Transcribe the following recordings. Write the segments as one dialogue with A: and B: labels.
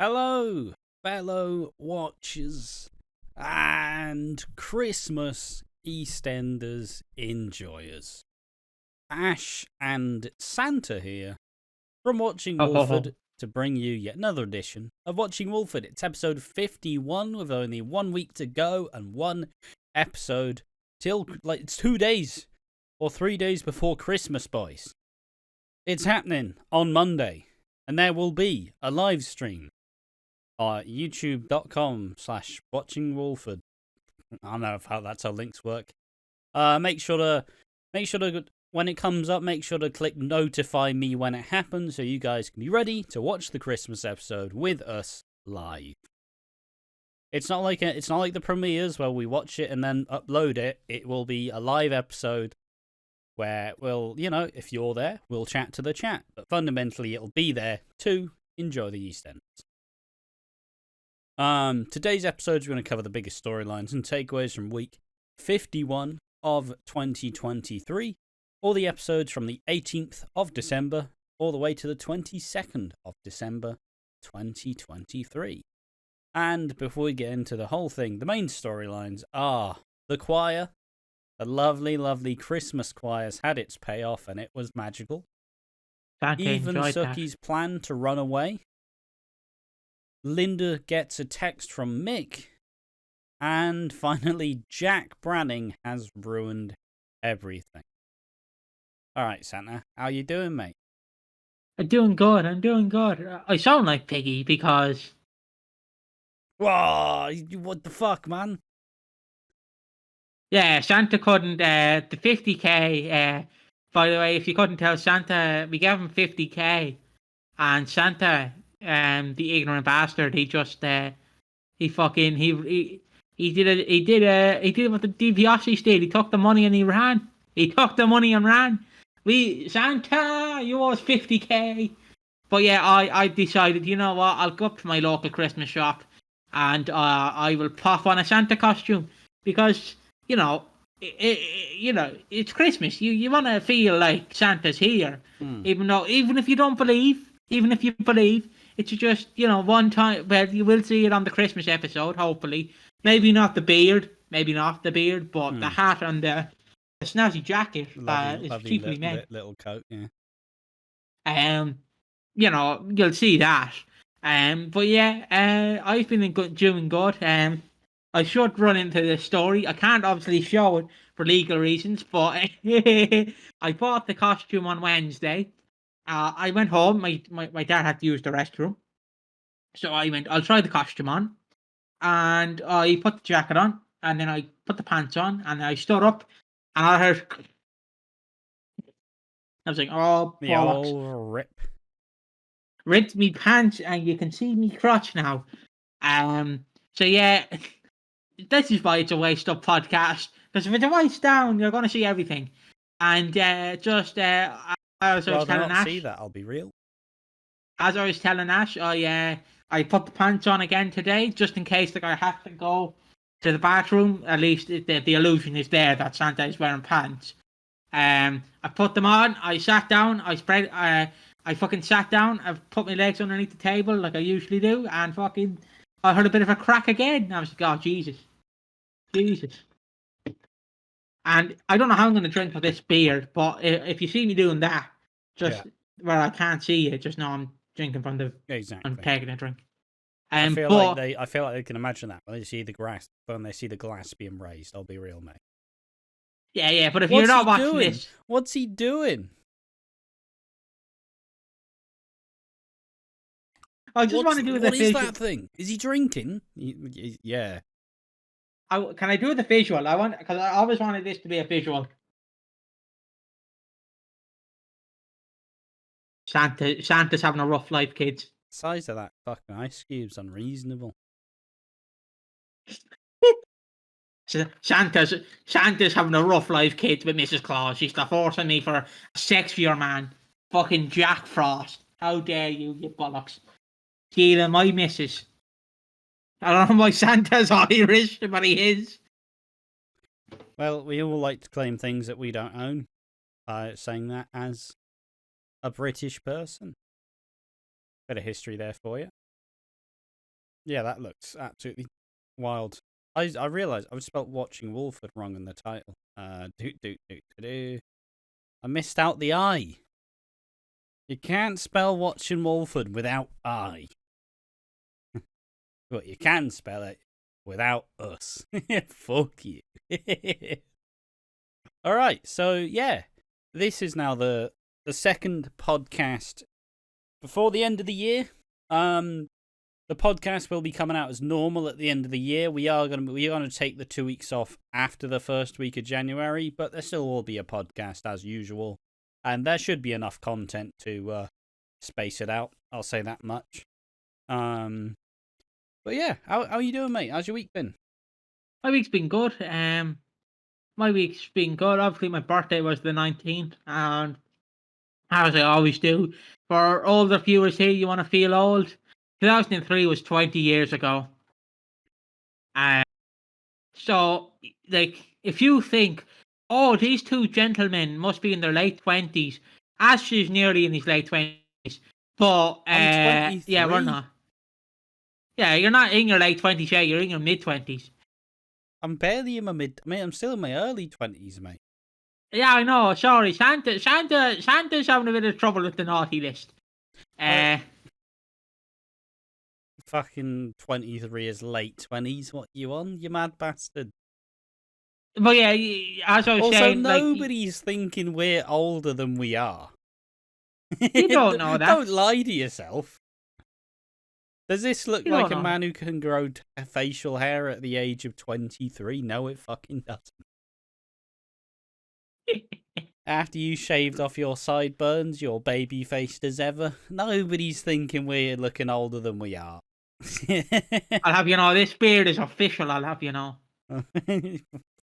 A: Hello, fellow watchers and Christmas EastEnders enjoyers. Ash and Santa here from Watching Walford to bring you yet another edition of Watching Walford. It's episode 51 with only 1 week to go and one episode till it's 2 days or 3 days before Christmas, boys. It's happening on Monday and there will be a live stream. YouTube.com/Watching Walford. I don't know how that's how links work. Make sure to when it comes up, make sure to click notify me when it happens, so you guys can be ready to watch the Christmas episode with us live. It's not like the premieres where we watch it and then upload it. It will be a live episode where we'll, if you're there, we'll chat to the chat. But fundamentally, it'll be there to enjoy the EastEnders. Today's episode, we're going to cover the biggest storylines and takeaways from week 51 of 2023, all the episodes from the 18th of December all the way to the 22nd of December 2023. And before we get into the whole thing, the main storylines are the choir. The lovely, lovely Christmas choir's had its payoff and it was magical. Even Suki's plan to run away. Linda gets a text from Mick. And finally, Jack Branning has ruined everything. Alright, Santa, how you doing, mate?
B: I'm doing good. I sound like Piggy because...
A: Whoa, what the fuck, man?
B: Yeah, Santa couldn't... the 50k... by the way, if you couldn't tell, Santa... We gave him 50k. And Santa... the ignorant bastard, he just he did what the DiBiase's did. He took the money and he ran. Santa, you owe us 50k. But yeah, I decided, you know what, I'll go up to my local Christmas shop and I will pop on a Santa costume because it's Christmas. You want to feel like Santa's here, even if you believe. It's just, one time. Well, you will see it on the Christmas episode, hopefully. Maybe not the beard, but the hat and the snazzy jacket is cheaply made.
A: Little coat, yeah.
B: You'll see that. But yeah, I've been doing good. I should run into this story. I can't obviously show it for legal reasons, but I bought the costume on Wednesday. I went home. My dad had to use the restroom. So I went, I'll try the costume on. And I put the jacket on. And then I put the pants on. And I stood up. And I heard... I was like, oh, bollocks.
A: Rip.
B: Ripped me pants. And you can see me crotch now. So yeah, this is why it's a waist up podcast. Because if it's a waist down, you're going to see everything. And as I was telling Ash,
A: see that, I'll be real.
B: As I was telling Ash, I put the pants on again today, just in case I have to go to the bathroom. At least the illusion is there that Santa is wearing pants. I put them on. I sat down. I fucking sat down. I put my legs underneath the table like I usually do, and I heard a bit of a crack again. And I was like, oh Jesus. And I don't know how I'm going to drink with this beer, but if you see me doing that, where I can't see you, just know I'm drinking from the...
A: Exactly.
B: I'm taking a drink.
A: I feel like they can imagine that when they see the glass being raised. I'll be real, mate.
B: Yeah, but if you're not watching this...
A: What's he doing?
B: I just want to do the visual.
A: What is that thing? Is he drinking? Yeah.
B: Can I do the visual? Because I always wanted this to be a visual. Santa's having a rough life, kids.
A: The size of that fucking ice cube's unreasonable.
B: Santa's having a rough life, kids, with Mrs. Claus. She's forcing me for a sexier man. Fucking Jack Frost. How dare you bollocks. Stealing my missus. I don't know why Santa's Irish, but he is.
A: Well, we all like to claim things that we don't own. Saying that as a British person. Bit of history there for you. Yeah, that looks absolutely wild. I realised I spelt Watching Walford wrong in the title. I missed out the I. You can't spell Watching Walford without I. But you can spell it without us. Fuck you. All right, so yeah, this is now the second podcast before the end of the year. The podcast will be coming out as normal at the end of the year. We are going to take the 2 weeks off after the first week of January, but there still will be a podcast as usual, and there should be enough content to space it out. I'll say that much. But yeah, how are you doing, mate? How's your week been?
B: My week's been good. Obviously, my birthday was the 19th, and as I always do, for older viewers here, you want to feel old. 2003 was 20 years ago. So, like, if you think, oh, these two gentlemen must be in their late 20s, Ash is nearly in his late 20s, but,
A: I'm 23.
B: yeah, we're not. Yeah, you're not in your late 20s yet, you're in your mid-20s.
A: I'm barely in my I'm still in my early 20s, mate.
B: Yeah, I know, sorry, Santa's having a bit of trouble with the naughty list.
A: Fucking 23 is late 20s. What you on, you mad bastard?
B: But yeah, as I was
A: also,
B: saying,
A: nobody's thinking we're older than we are.
B: You don't know that.
A: Don't lie to yourself. Does this look
B: You
A: like a
B: don't know.
A: man who can grow facial hair at the age of 23? No, it fucking doesn't. After you shaved off your sideburns, you're baby-faced as ever. Nobody's thinking we're looking older than we are.
B: I'll have you know, this beard is official, I'll have you know.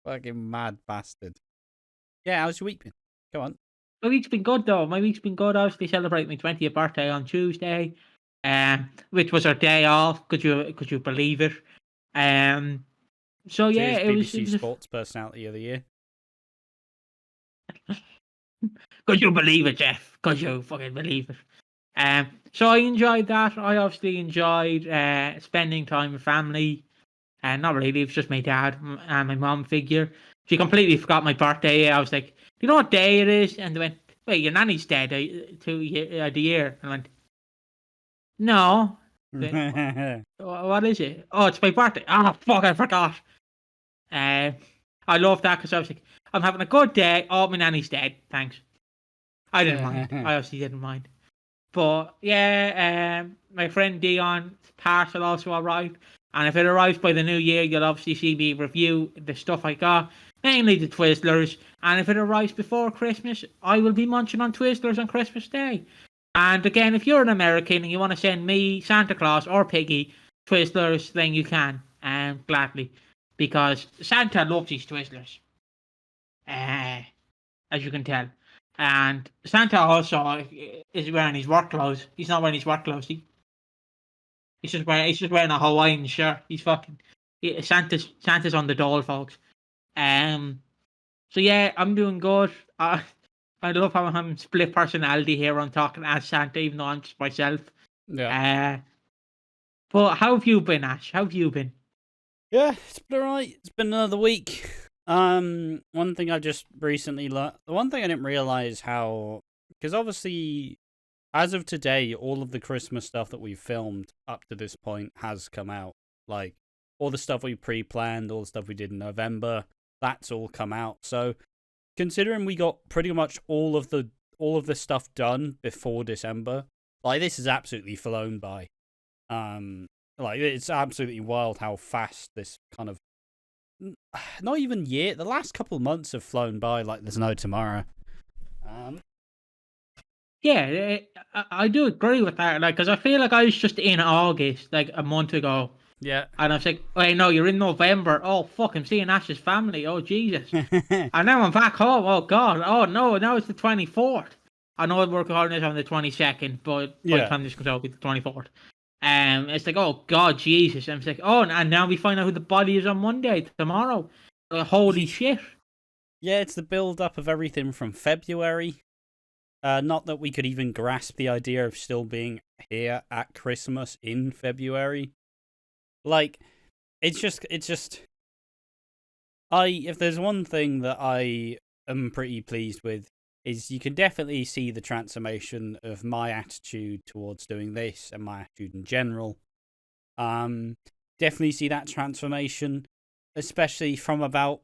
A: Fucking mad bastard. Yeah, how's your week been? Go on.
B: My week's been good though. My week's been good. Obviously celebrate my 20th birthday on Tuesday, which was our day off. Could you believe it? So yeah, it was
A: BBC Sports Personality of the Year.
B: Could you believe it, Jeff? Could you fucking believe it? So I enjoyed that. I obviously enjoyed spending time with family. And not really, it was just my dad and my mom figure. She completely forgot my birthday. I was like, do you know what day it is? And they went, wait, your nanny's dead the year. And I went, no. What is it? Oh, it's my birthday. Oh, fuck, I forgot. I love that because I was like, I'm having a good day. Oh, my nanny's dead. Thanks. I didn't mind. I obviously didn't mind. But yeah, my friend Dion's parcel also arrived. And if it arrives by the new year, you'll obviously see me review the stuff I got, mainly the Twizzlers. And if it arrives before Christmas, I will be munching on Twizzlers on Christmas Day. And again, if you're an American and you want to send me, Santa Claus, or Piggy Twizzlers, then you can, gladly. Because Santa loves his Twizzlers. As you can tell. And Santa also is wearing his work clothes. He's not wearing his work clothes. He's just wearing a Hawaiian shirt. Santa's on the dole, folks. So yeah, I'm doing good. I love how I'm split personality here. I'm talking as Santa, even though I'm just myself.
A: Yeah.
B: But how have you been, Ash? How have you been?
A: Yeah, it's been alright. It's been another week. One thing I just recently learned. The one thing I didn't realize how, because obviously, as of today, all of the Christmas stuff that we've filmed up to this point has come out. Like, all the stuff we pre-planned, all the stuff we did in November, that's all come out. So, considering we got pretty much all of the stuff done before December, like, this is absolutely flown by. Like, it's absolutely wild how fast this kind of, not even year, the last couple of months have flown by like there's no tomorrow.
B: Yeah, I do agree with that. Like, because I feel like I was just in August, like a month ago.
A: Yeah.
B: And I was like, wait, no, you're in November. Oh, fuck, I'm seeing Ash's family. Oh, Jesus. And now I'm back home. Oh, God. Oh, no, now it's the 24th. I know we're recording this on the 22nd, but by the time this comes out, it'll be the 24th. It's like, oh, God, Jesus. And it's like, oh, and now we find out who the body is on Monday, tomorrow. Holy shit.
A: Yeah, it's the build-up of everything from February. Not that we could even grasp the idea of still being here at Christmas in February. Like, it's just. If there's one thing that I am pretty pleased with, is you can definitely see the transformation of my attitude towards doing this and my attitude in general. Definitely see that transformation, especially from about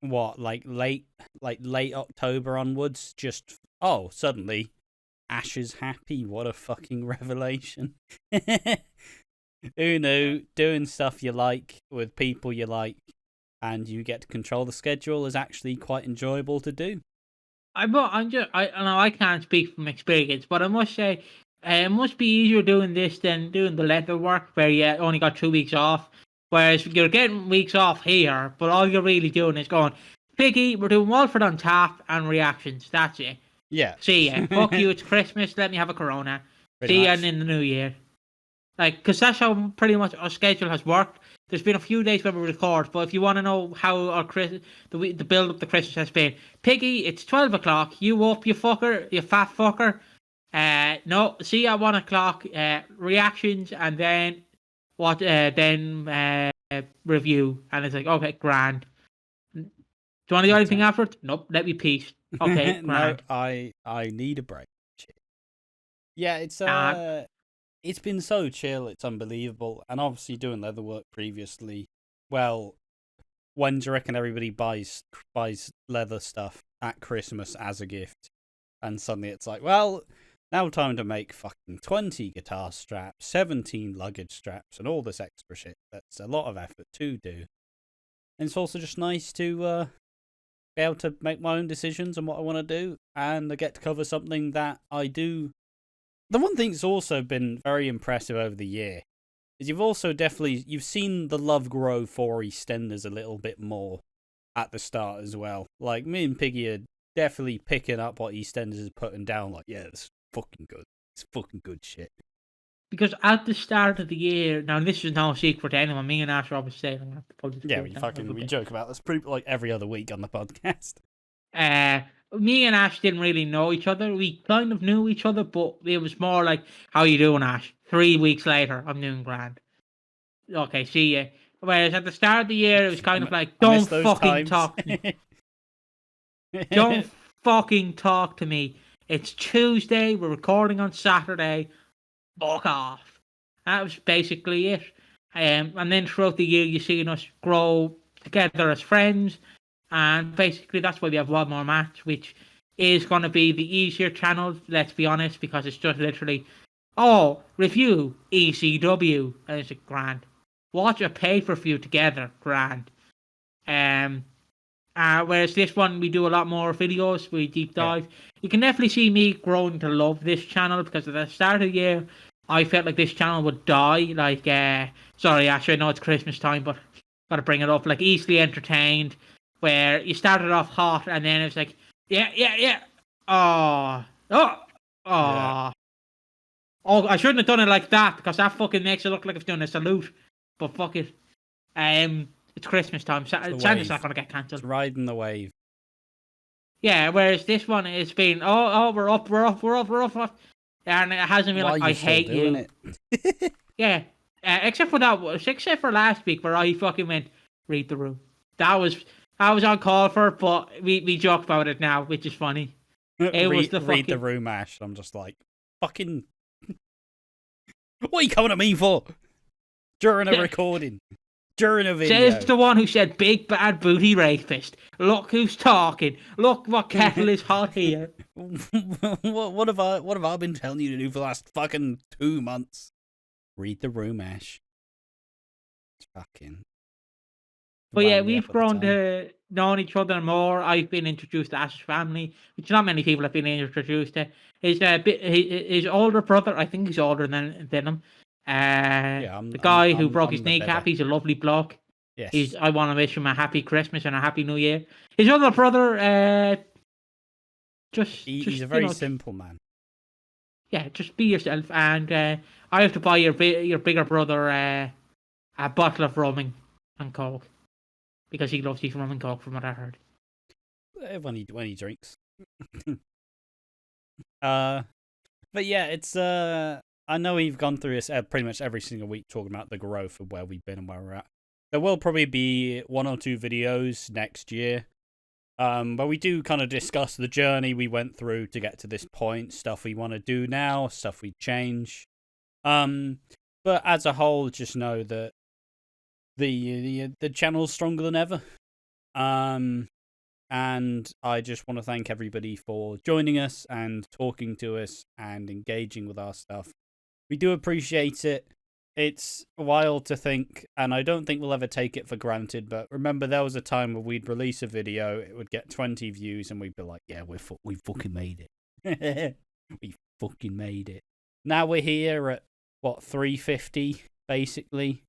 A: late October onwards. Just suddenly Ash is happy. What a fucking revelation. Who knew? Doing stuff you like with people you like, and you get to control the schedule, is actually quite enjoyable to do.
B: I know I can't speak from experience, but I must say, it must be easier doing this than doing the letter work, where you only got 2 weeks off. Whereas you're getting weeks off here, but all you're really doing is going, Piggy, we're doing Walford on tap and reactions. That's it.
A: Yeah.
B: See ya. Fuck you. It's Christmas. Let me have a Corona.
A: Pretty
B: See ya
A: much.
B: in the new year. Like, because that's how pretty much our schedule has worked. There's been a few days where we record, but if you want to know how our the build up to Christmas has been, Piggy, it's 12 o'clock. You up, you fucker, you fat fucker. No, see you at 1 o'clock. Reactions, and then review. And it's like, okay, grand. Do you want to do anything after it? Nope. Let me peace. Okay, grand.
A: No, I need a break. Yeah, it's been so chill, it's unbelievable. And obviously doing leather work previously, well, when do you reckon everybody buys leather stuff at Christmas as a gift? And suddenly it's like, well, now time to make fucking 20 guitar straps, 17 luggage straps, and all this extra shit. That's a lot of effort to do. And it's also just nice to be able to make my own decisions on what I want to do, and I get to cover something that I do. The one thing that's also been very impressive over the year is you've seen the love grow for EastEnders a little bit more at the start as well. Like, me and Piggy are definitely picking up what EastEnders is putting down. Like, yeah, it's fucking good. It's fucking good shit.
B: Because at the start of the year, now this is no secret to anyone, me and Ash are always saying,
A: yeah, we joke about this pretty like every other week on the podcast.
B: Me and Ash didn't really know each other. We kind of knew each other, but it was more like, how you doing, Ash? 3 weeks later, I'm doing grand. Okay, see ya. Whereas at the start of the year, it was kind of like, don't fucking talk to me. Don't fucking talk to me. It's Tuesday, we're recording on Saturday. Fuck off. That was basically it. And then throughout the year, you're seeing us grow together as friends. And basically, that's why we have one more match, which is going to be the easier channel, let's be honest, because it's just literally, review ECW, and it's a grand. Watch a pay-per-view together, grand. Whereas this one, we do a lot more videos, we deep dive. Yeah. You can definitely see me growing to love this channel, because at the start of the year, I felt like this channel would die. Like, sorry, Ash, I know it's Christmas time, but gotta bring it up. Like, easily entertained, where you started off hot, and then it's like, yeah. Yeah. Oh, I shouldn't have done it like that, because that fucking makes it look like I've done a salute. But fuck it. It's Christmas time. Santa's not gonna get cancelled.
A: It's riding the wave.
B: Yeah, whereas this one has been, we're up. And it hasn't been like, I hate you. It? Yeah. Except for last week, where I fucking went, read the room. That was on call for, but we joke about it now, which is funny.
A: Read the room, Ash. I'm just like, fucking, what are you coming at me for? During a recording. During a video.
B: Says the one who said big bad booty rapist. Look who's talking. Look what kettle is hot here.
A: What have I been telling you to do for the last fucking 2 months? Read the room, Ash. It's fucking.
B: But yeah, we've grown to know each other more. I've been introduced to Ash's family, which not many people have been introduced to. His older brother, I think he's older than him. The guy who broke his kneecap, he's a lovely bloke.
A: Yes.
B: I want to wish him a happy Christmas and a happy New Year. His other brother,
A: he's a very simple man.
B: Yeah, just be yourself. And I have to buy your bigger brother a bottle of rum and coke, because he loves his rum and coke, from what I heard.
A: When he drinks. But yeah, it's I know we've gone through this pretty much every single week talking about the growth of where we've been and where we're at. There will probably be 1 or 2 videos next year. But we do kind of discuss the journey we went through to get to this point, stuff we want to do now, stuff we change. But as a whole, just know that the channel's stronger than ever. And I just want to thank everybody for joining us and talking to us and engaging with our stuff. We do appreciate it. It's wild to think, and I don't think we'll ever take it for granted, but remember there was a time where we'd release a video, it would get 20 views, and we'd be like, yeah, we fucking made it. We fucking made it. Now we're here at, 350, basically.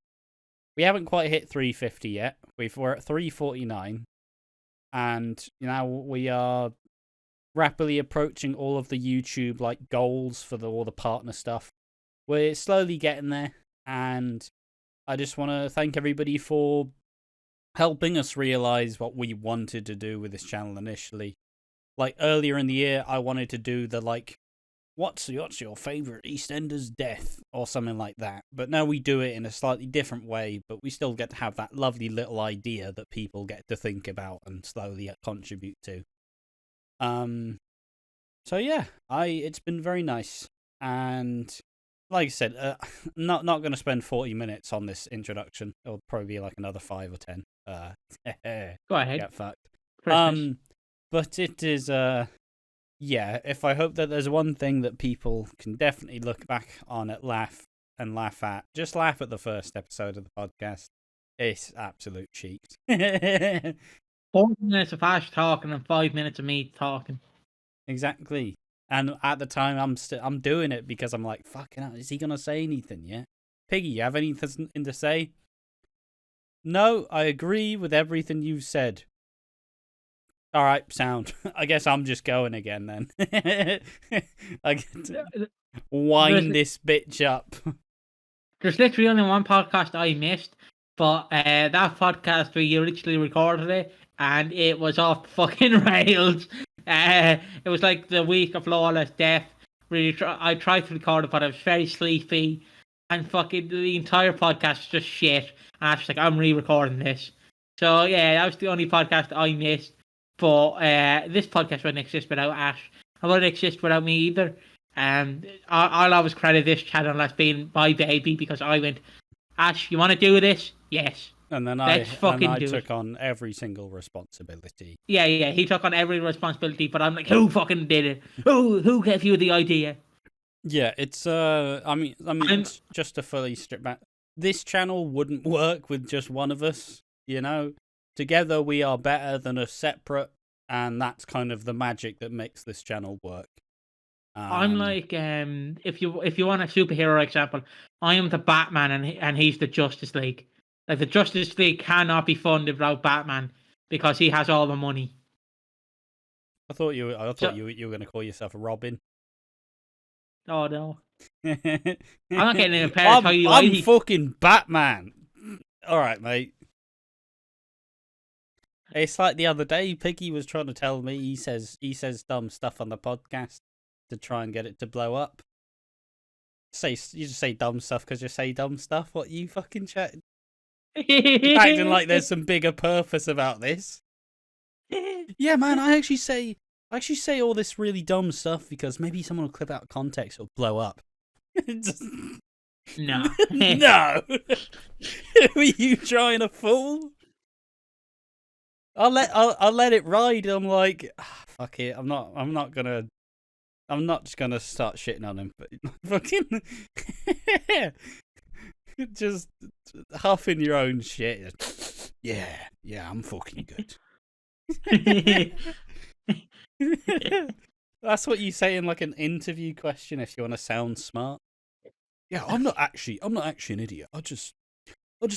A: We haven't quite hit 350 yet. We're at 349. And now we are rapidly approaching all of the YouTube goals for all the partner stuff. We're slowly getting there, and I just want to thank everybody for helping us realize what we wanted to do with this channel initially. Earlier in the year, I wanted to do the what's your favorite Eastenders death or something like that. But now we do it in a slightly different way, but we still get to have that lovely little idea that people get to think about and slowly contribute to. So yeah, it's been very nice. And like I said, not going to spend 40 minutes on this introduction. It'll probably be another 5 or 10.
B: Go ahead.
A: Get fucked.
B: Christmas.
A: But it is yeah, if I hope that there's one thing that people can definitely look back on and laugh at, just laugh at the first episode of the podcast. It's absolute cheeks.
B: 40 minutes of Ash talking and 5 minutes of me talking.
A: Exactly. And at the time, I'm doing it because I'm like, fucking hell, is he going to say anything yet? Piggy, you have anything to say? No, I agree with everything you've said. All right, sound. I guess I'm just going again then. I get to wind this bitch up.
B: There's literally only one podcast I missed, but that podcast where you literally recorded it, and it was off the fucking rails. It was the week of Lola's death. Really, I tried to record it, but I was very sleepy, and fucking the entire podcast was just shit. And I was like, I'm re-recording this. So yeah, that was the only podcast I missed. But this podcast wouldn't exist without Ash. It wouldn't exist without me either. I'll always credit this channel as being my baby because I went, Ash, you want to do this? Yes.
A: And then I took on every single responsibility. Yeah,
B: he took on every responsibility, but I'm like, who fucking did it? Who gave you the idea?
A: Yeah, it's I mean, it's just to fully strip back. This channel wouldn't work with just one of us, you know? Together we are better than us separate, and that's kind of the magic that makes this channel work.
B: I'm like, if you want a superhero example, I am the Batman and he's the Justice League. The Justice League cannot be funded without Batman because he has all the money.
A: I thought you were going to call yourself a Robin.
B: Oh no, I'm not getting in a pair.
A: I'm fucking Batman. All right, mate. It's like the other day, Piggy was trying to tell me he says dumb stuff on the podcast to try and get it to blow up. You just say dumb stuff because you say dumb stuff. What, you fucking chat? Acting like there's some bigger purpose about this. Yeah, man, I actually say all this really dumb stuff because maybe someone will clip out context or blow up.
B: No.
A: No. Were you trying to fool? I'll let it ride. I'm like, fuck it. I'm not just gonna start shitting on him. But fucking, just huffing your own shit. Yeah, I'm fucking good. That's what you say in an interview question if you want to sound smart. Yeah, I'm not actually an idiot. I just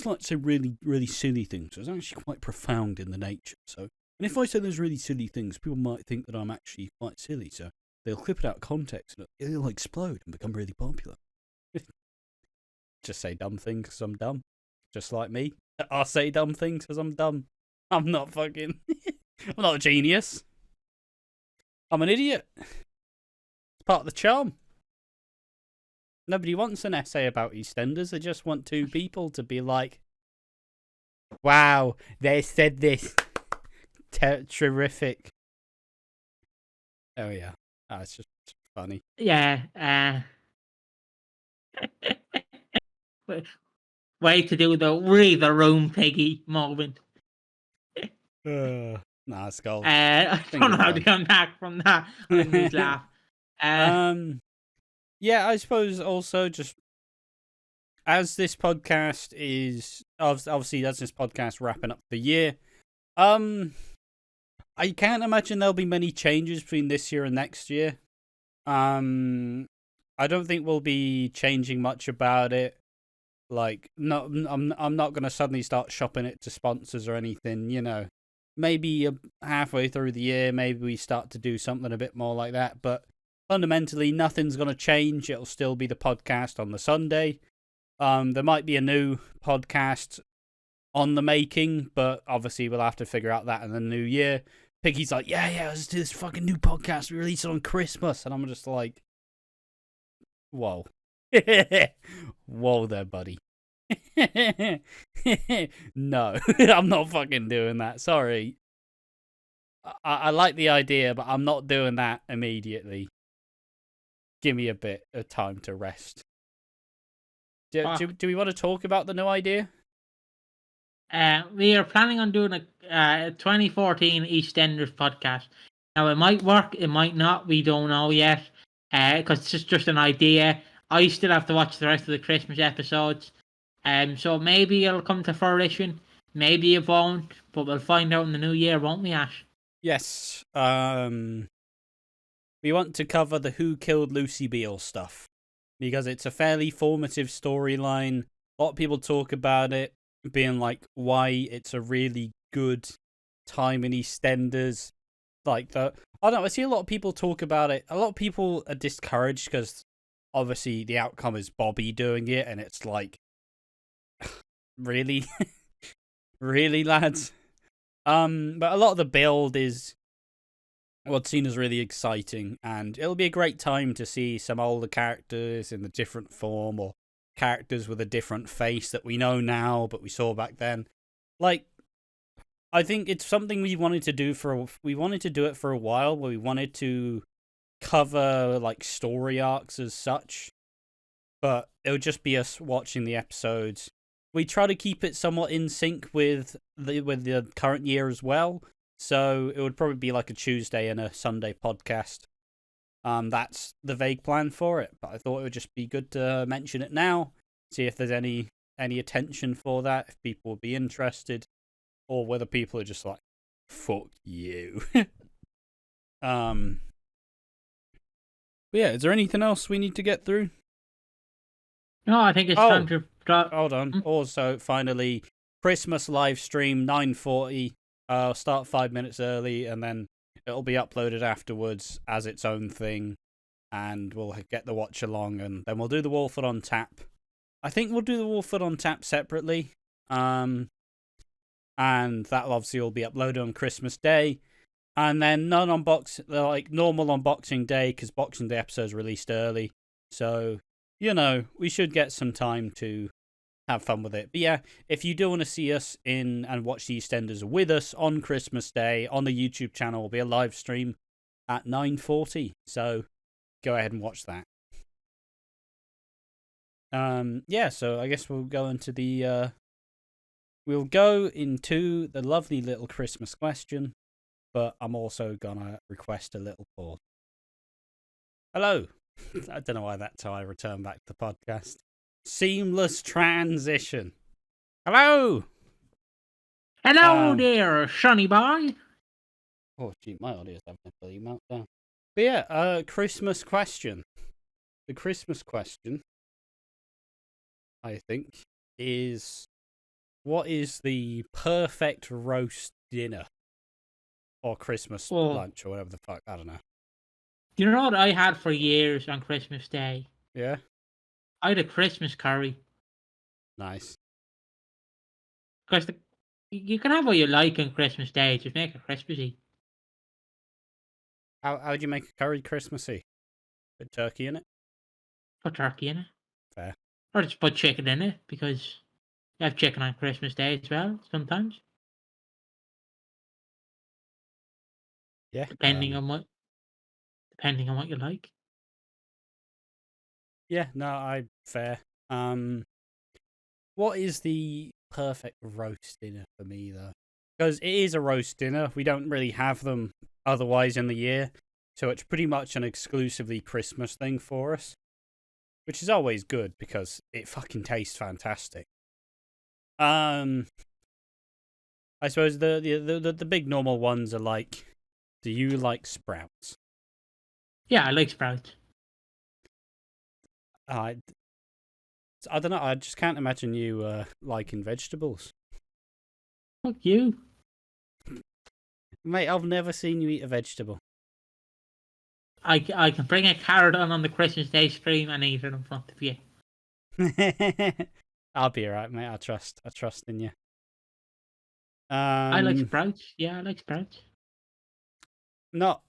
A: like to say really, really silly things. It's actually quite profound in the nature. So, and if I say those really silly things, people might think that I'm actually quite silly. So they'll clip it out of context and it'll explode and become really popular. Just say dumb things because I'm dumb. Just like me. I'll say dumb things because I'm dumb. I'm not fucking... I'm not a genius. I'm an idiot. It's part of the charm. Nobody wants an essay about EastEnders. They just want two people to be like, wow, they said this. Terrific. Oh, yeah. It's just funny.
B: Yeah. Way to do the read the room, Piggy moment.
A: Nah, it's gold.
B: I don't know how to come back from that. I just laugh.
A: Yeah, I suppose also just as this podcast is obviously as this podcast wrapping up the year, I can't imagine there'll be many changes between this year and next year. I don't think we'll be changing much about it. Like, no, I'm not gonna suddenly start shopping it to sponsors or anything. You know, maybe halfway through the year, maybe we start to do something a bit more like that. But fundamentally, nothing's gonna change. It'll still be the podcast on the Sunday. There might be a new podcast on the making, but obviously we'll have to figure out that in the new year. Piggy's like, yeah, let's do this fucking new podcast. We release it on Christmas. And I'm just like, whoa. Whoa there, buddy. No, I'm not fucking doing that. Sorry. I like the idea, but I'm not doing that immediately. Give me a bit of time to rest. Do we want to talk about the new idea?
B: We are planning on doing a 2014 EastEnders podcast. Now, it might work, it might not. We don't know yet, because it's just an idea. I still have to watch the rest of the Christmas episodes, so maybe it'll come to fruition. Maybe it won't, but we'll find out in the new year, won't we, Ash?
A: Yes. We want to cover the Who Killed Lucy Beale stuff because it's a fairly formative storyline. A lot of people talk about it being like why it's a really good time in EastEnders. Like I don't know, I see a lot of people talk about it. A lot of people are discouraged because obviously the outcome is Bobby doing it, and it's like, really, really, lads. But a lot of the build is what's seen as really exciting, and it'll be a great time to see some older characters in a different form, or characters with a different face that we know now but we saw back then. Like, I think it's something we wanted to do it for a while, where we wanted to cover like story arcs as such, but it would just be us watching the episodes. We try to keep it somewhat in sync with the current year as well, so it would probably be like a Tuesday and a Sunday podcast. That's the vague plan for it, but I thought it would just be good to mention it now, see if there's any attention for that, if people would be interested, or whether people are just like, fuck you. But yeah, is there anything else we need to get through?
B: No, I think it's time to drop.
A: Hold on. Also, finally, Christmas live stream 9:40. I'll start 5 minutes early, and then it'll be uploaded afterwards as its own thing, and we'll get the watch along, and then we'll do the Walford on tap. I think we'll do the Walford on tap separately, and that'll obviously all be uploaded on Christmas Day, and then normal unboxing day, because Boxing Day episode's released early, so you know we should get some time to have fun with it. But yeah, if you do want to see us in and watch the EastEnders with us on Christmas Day on the YouTube channel, will be a live stream at 9:40. So go ahead and watch that. Yeah, so I guess we'll go into the lovely little Christmas question, but I'm also gonna request a little pause. Hello. I don't know why that's how I return back to the podcast. Seamless transition. Hello.
B: Hello there, Sonny boy.
A: Oh, gee, my audio's having a bloody meltdown. But yeah, Christmas question. The Christmas question, I think, is what is the perfect roast dinner or Christmas lunch or whatever the fuck? I don't know.
B: Do you know what I had for years on Christmas Day?
A: Yeah.
B: I had a Christmas curry.
A: Nice.
B: Because you can have what you like on Christmas Day, just make it Christmassy.
A: How'd you make a curry Christmassy? Put turkey in it?
B: Put turkey in it.
A: fair.
B: Or just put chicken in it, because you have chicken on Christmas Day as well, sometimes.
A: Yeah.
B: Depending on what you like.
A: Yeah, no, fair. What is the perfect roast dinner for me, though? Because it is a roast dinner. We don't really have them otherwise in the year. So it's pretty much an exclusively Christmas thing for us. Which is always good because it fucking tastes fantastic. I suppose the big normal ones are like, do you like sprouts?
B: Yeah, I like sprouts.
A: I don't know. I just can't imagine you liking vegetables.
B: Fuck you.
A: Mate, I've never seen you eat a vegetable.
B: I can bring a carrot on the Christmas Day stream and eat it in front of you.
A: I'll be alright, mate. I trust in you.
B: I like sprouts. Yeah, I like sprouts.
A: Not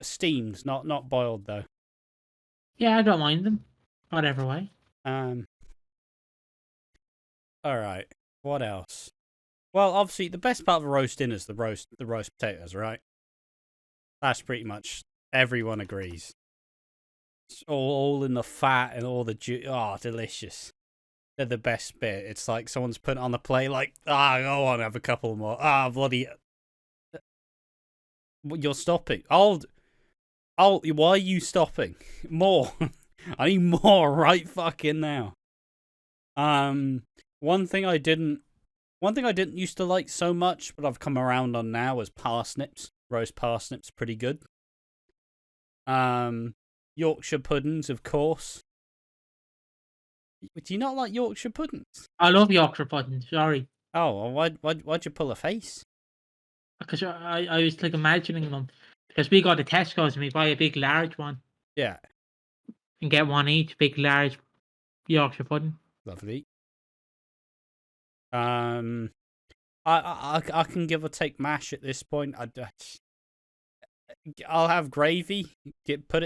A: steamed, not boiled though.
B: Yeah, I don't mind them. Whatever way.
A: All right. What else? Well, obviously, the best part of a roast dinner is the roast potatoes, right? That's pretty much everyone agrees. It's all in the fat and all the oh, delicious. They're the best bit. It's like someone's put it on the plate, like, go on, have a couple more. Bloody. You're stopping. Why are you stopping? More. I need more right fucking now. One thing I didn't used to like so much, but I've come around on now, is parsnips. Roast parsnips, pretty good. Yorkshire puddings, of course. Do you not like Yorkshire puddings?
B: I love Yorkshire puddings. Sorry.
A: Oh, why'd you pull a face?
B: Because I was like imagining them. Because we go to Tesco's and we buy a big large one.
A: Yeah.
B: And get one each, big large Yorkshire pudding.
A: Lovely. I can give or take mash at this point. I'll have gravy.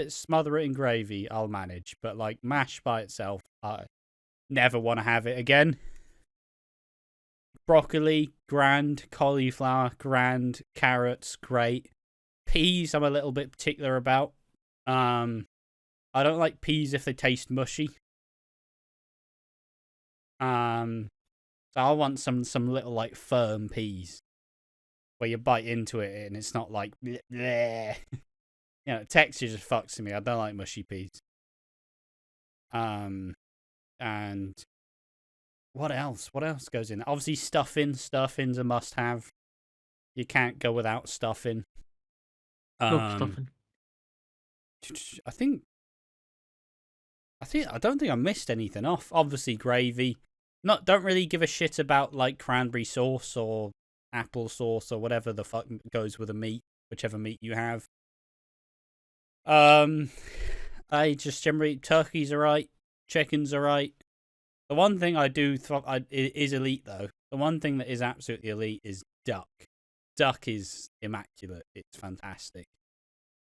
A: Smother it in gravy. I'll manage. But like mash by itself, I never want to have it again. Broccoli, grand. Cauliflower, grand. Carrots, great. Peas, I'm a little bit particular about. I don't like peas if they taste mushy. So I want some little like firm peas where you bite into it and it's not like bleh, bleh. You know, texture just fucks with me. I don't like mushy peas. And what else? What else goes in? Obviously stuffing. Stuffing's a must have. You can't go without stuffing.
B: Love stuffing.
A: I don't think I missed anything off. Obviously gravy. Don't really give a shit about like cranberry sauce or apple sauce or whatever the fuck goes with a meat, whichever meat you have. I just generally, turkeys are right, chickens are right. The one thing I do is elite though. The one thing that is absolutely elite is duck. Duck is immaculate. It's fantastic.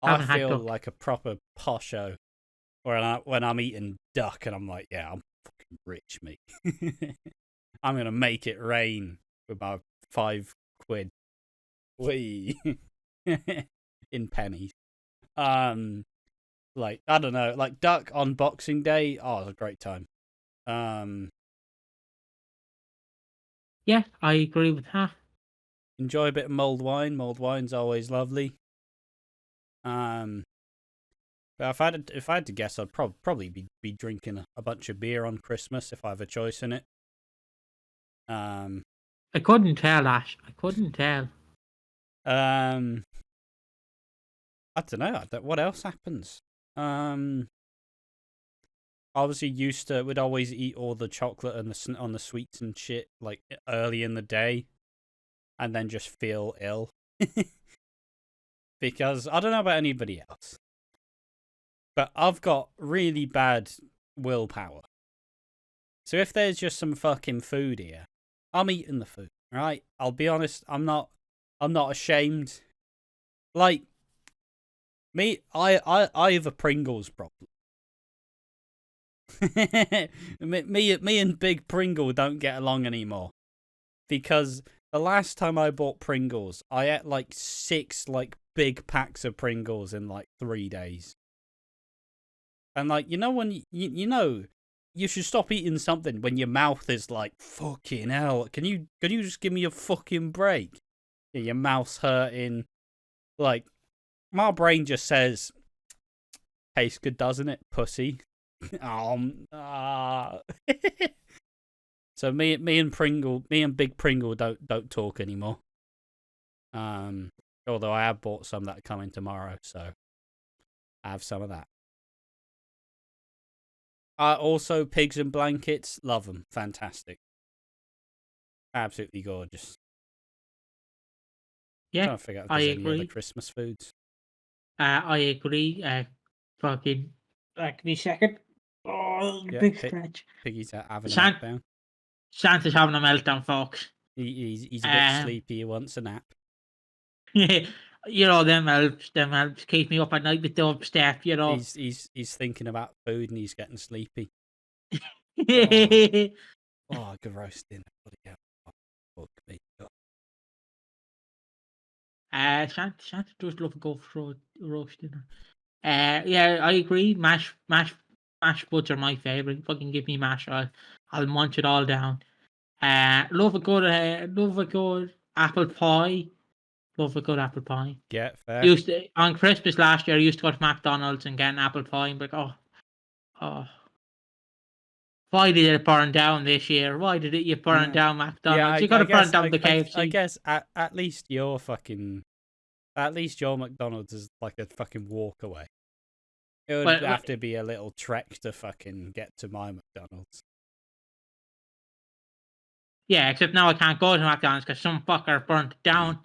A: I feel like a proper posho when I'm eating duck and I'm like, yeah, I'm fucking rich, mate. I'm gonna make it rain with my £5. Wee. In pennies. Like, I don't know, like duck on Boxing Day, oh, it was a great time.
B: Yeah, I agree with that.
A: Enjoy a bit of mulled wine. Mulled wine's always lovely. But if I had to guess, I'd probably be drinking a bunch of beer on Christmas if I have a choice in it.
B: I couldn't tell, Ash. I couldn't tell.
A: I don't know. What else happens? Obviously we'd always eat all the chocolate and on the sweets and shit like early in the day, and then just feel ill. Because I don't know about anybody else, but I've got really bad willpower. So if there's just some fucking food here, I'm eating the food, right? I'll be honest, I'm not ashamed. Like me, I have a Pringles problem. me and Big Pringle don't get along anymore because the last time I bought Pringles, I ate like 6 like big packs of Pringles in like 3 days. And like when you know you should stop eating something when your mouth is like fucking hell. Can you just give me a fucking break? Yeah, your mouth's hurting. Like my brain just says, "Tastes good, doesn't it, pussy?" So me and Big Pringle don't talk anymore. Although I have bought some that are coming tomorrow, so I have some of that. Also, Pigs and Blankets, love them, fantastic, absolutely gorgeous.
B: Yeah,
A: Trying to figure out if
B: I
A: there's any other
B: agree.
A: Christmas foods.
B: I agree. Fucking, give me a second. Oh,
A: Yeah,
B: big stretch.
A: Piggy's having a
B: Sant-
A: meltdown.
B: Santa's having a meltdown, folks.
A: He's a bit sleepy. He wants a nap.
B: You know, them helps keep me up at night with dubstep, you know.
A: He's thinking about food and he's getting sleepy. Oh, good roast dinner. Bloody hell. Fuck me.
B: Santa does love a go for roast dinner. Yeah, I agree. Mash buds are my favourite. Fucking give me mash. I'll munch it all down. Love a good apple pie. Love a good apple pie.
A: Yeah, fair.
B: On Christmas last year, I used to go to McDonald's and get an apple pie and be like, oh. Why did it burn down this year? Why did you burn down McDonald's? You got to burn down the KFC.
A: I guess at least your McDonald's is like a fucking walk away. It would have to be a little trek to fucking get to my McDonald's.
B: Yeah, except now I can't go to McDonald's because some fucker burnt it down.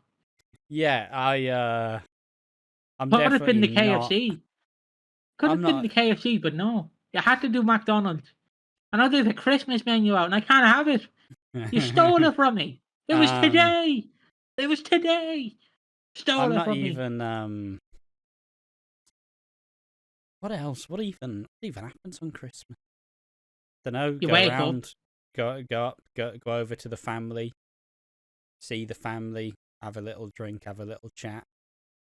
A: Yeah, I'm
B: Could have been the
A: definitely
B: KFC. Could have been the KFC, but no. You had to do McDonald's. And I did the Christmas menu out and I can't have it. You stole it from me. It was today. It was today. Stole it from me.
A: I'm not even what else? What even happens on Christmas? Don't know.
B: You
A: go
B: wake
A: around, up. Go over to the family, see the family, have a little drink, have a little chat.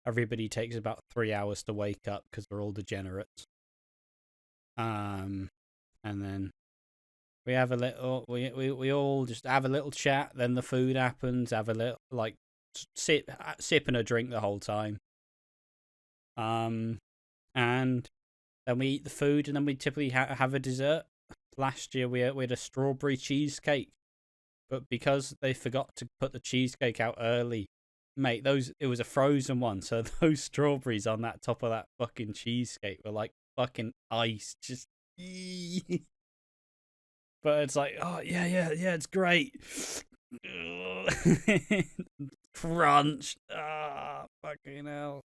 A: Everybody takes about 3 hours to wake up because we're all degenerates. And then we have a little. We all just have a little chat. Then the food happens. Have a little sipping a drink the whole time. And then we eat the food, and then we typically have a dessert. Last year we had a strawberry cheesecake, but because they forgot to put the cheesecake out early, mate, it was a frozen one, so those strawberries on that top of that fucking cheesecake were like fucking ice, just. But it's like, oh yeah, it's great. Crunch. Fucking hell.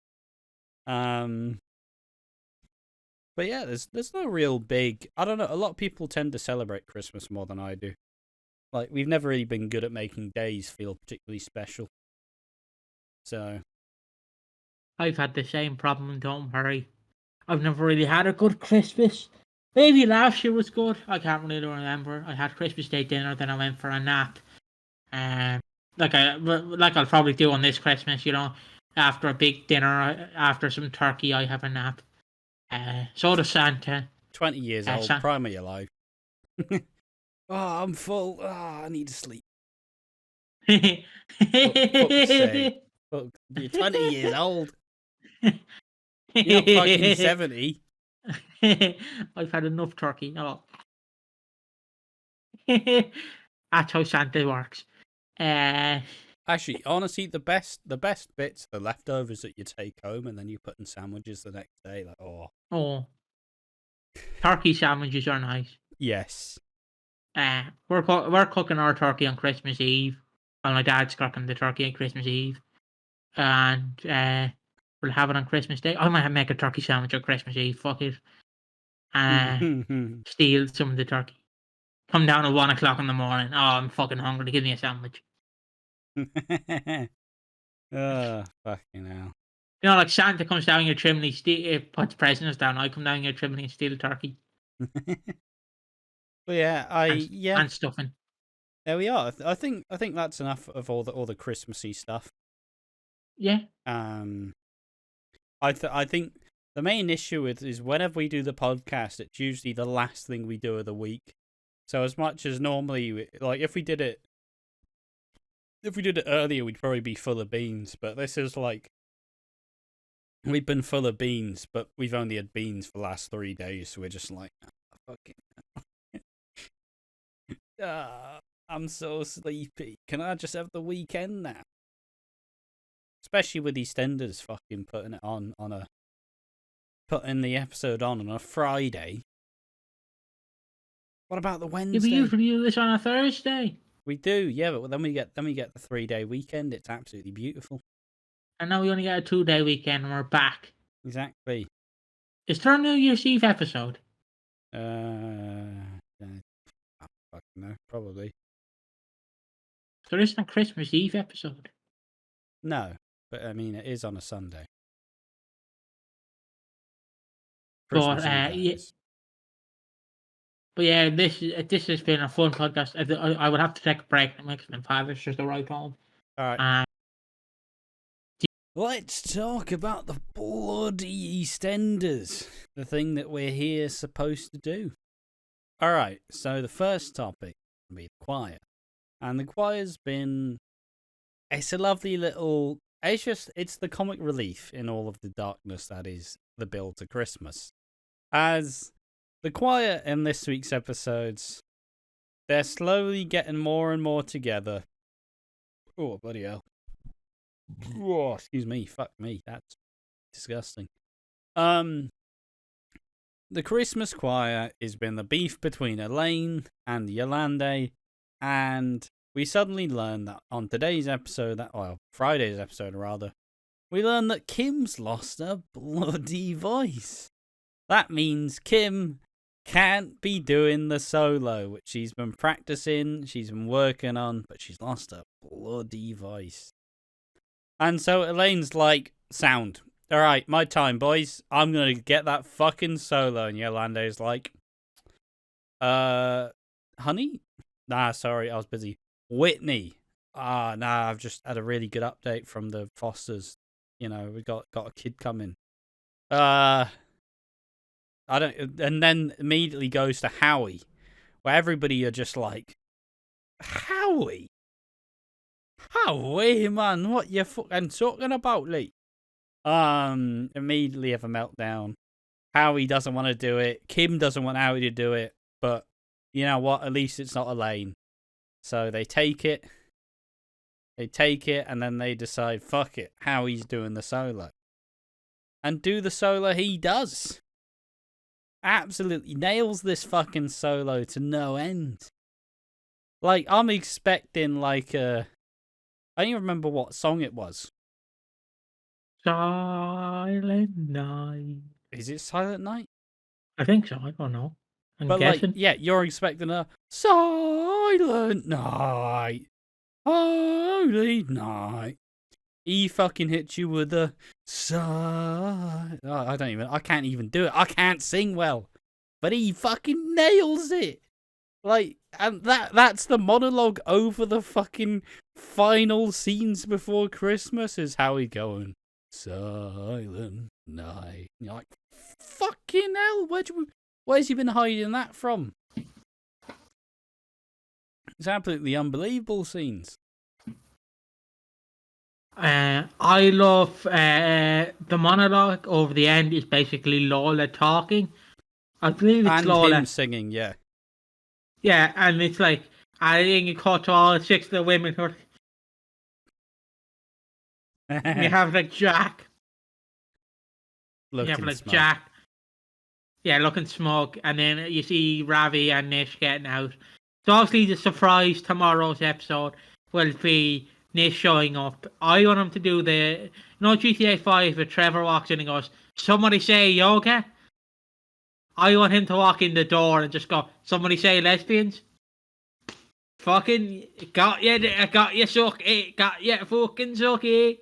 A: But yeah, there's no real big. I don't know. A lot of people tend to celebrate Christmas more than I do. Like, we've never really been good at making days feel particularly special. So
B: I've had the same problem, don't worry. I've never really had a good Christmas. Maybe last year was good. I can't really remember. I had Christmas Day dinner, then I went for a nap. Like I'll probably do on this Christmas, you know, after a big dinner, after some turkey, I have a nap. So does Santa.
A: 20 years old, prime of your life. Oh, I'm full. Oh, I need to sleep. Fuck's sake. Fuck, you're 20 years old. You're not fucking 70.
B: I've had enough turkey. Oh. That's how Santa works.
A: Actually, honestly, the best bits are the leftovers that you take home and then you put in sandwiches the next day. Like,
B: oh, turkey sandwiches are nice.
A: Yes.
B: We're cooking our turkey on Christmas Eve. Well, my dad's cooking the turkey on Christmas Eve, and we'll have it on Christmas Day. I might make a turkey sandwich on Christmas Eve. Fuck it. Steal some of the turkey. Come down at 1 o'clock in the morning. Oh, I'm fucking hungry. Give me a sandwich.
A: Oh, fucking hell.
B: You know, like Santa comes down your chimney, puts presents down. I come down your chimney and steal the turkey.
A: But yeah,
B: and stuffing.
A: there we are. I think that's enough of all the Christmassy stuff.
B: Yeah.
A: I think the main issue is whenever we do the podcast, it's usually the last thing we do of the week. So as much as normally, like if we did it earlier, we'd probably be full of beans. But this is like we've been full of beans, but we've only had beans for the last 3 days. So we're just like, I'm so sleepy. Can I just have the weekend now? Especially with Eastenders fucking putting the episode on a Friday. What about the Wednesday?
B: Yeah, we usually do this on a Thursday.
A: We do, yeah, but then we get the 3-day weekend. It's absolutely beautiful.
B: And now we only get a 2-day weekend and we're back.
A: Exactly.
B: Is there a New Year's Eve episode?
A: I fucking know, probably.
B: There isn't a Christmas Eve episode.
A: No, but I mean it is on a Sunday.
B: But yeah, this has been a fun podcast. I would have to take a break and make it 5. It's just the right time.
A: All right. Let's talk about the bloody Eastenders, the thing that we're here supposed to do. All right, so the first topic will be the choir. And the choir's been... It's a lovely little... It's the comic relief in all of the darkness that is the build to Christmas. As the choir in this week's episodes, they're slowly getting more and more together. Oh, bloody hell. Oh, excuse me, fuck me, that's disgusting. The Christmas choir has been the beef between Elaine and Yolande, and we suddenly learn that on today's episode, Friday's episode rather, we learn that Kim's lost her bloody voice. That means Kim can't be doing the solo, which she's been practicing, she's been working on, but she's lost her bloody voice. And so Elaine's like, sound. All right, my time, boys. I'm going to get that fucking solo. And Yolande's like, honey? Nah, sorry, I was busy. Whitney. Nah, I've just had a really good update from the Fosters. You know, we got a kid coming. I don't, and then immediately goes to Howie, where everybody are just like, Howie? Howie, man, what you fucking talking about, Lee? Immediately have a meltdown. Howie doesn't want to do it. Kim doesn't want Howie to do it. But you know what? At least it's not Elaine. So they take it. And then they decide, fuck it. Howie's doing the solo. And do the solo he does. Absolutely nails this fucking solo to no end. Like, I'm expecting like a... I don't even remember what song it was.
B: Silent Night.
A: Is it Silent Night?
B: I think so. I don't know. I'm
A: but
B: guessing.
A: Like, yeah, you're expecting a Silent Night, Holy Night. He fucking hits you with a I can't even do it. I can't sing well, but he fucking nails it. Like, and that's the monologue over the fucking final scenes before Christmas is Howie going, Silent Night. And you're like, fucking hell, where's he been hiding that from? It's absolutely unbelievable scenes.
B: I love the monologue over the end is basically Lola talking. I believe it's
A: and
B: Lola.
A: Him singing, yeah.
B: Yeah, and it's like, I think it caught to all 6 of the women who are... you have like Jack.
A: Looking
B: you have like
A: smug.
B: Jack. Yeah, looking smug. And then you see Ravi and Nish getting out. So obviously the surprise tomorrow's episode will be Nish showing up. I want him to do the... GTA 5 where Trevor walks in and goes, somebody say yoga? I want him to walk in the door and just go, somebody say lesbians? Fucking got you, suki. Got you, fucking suki.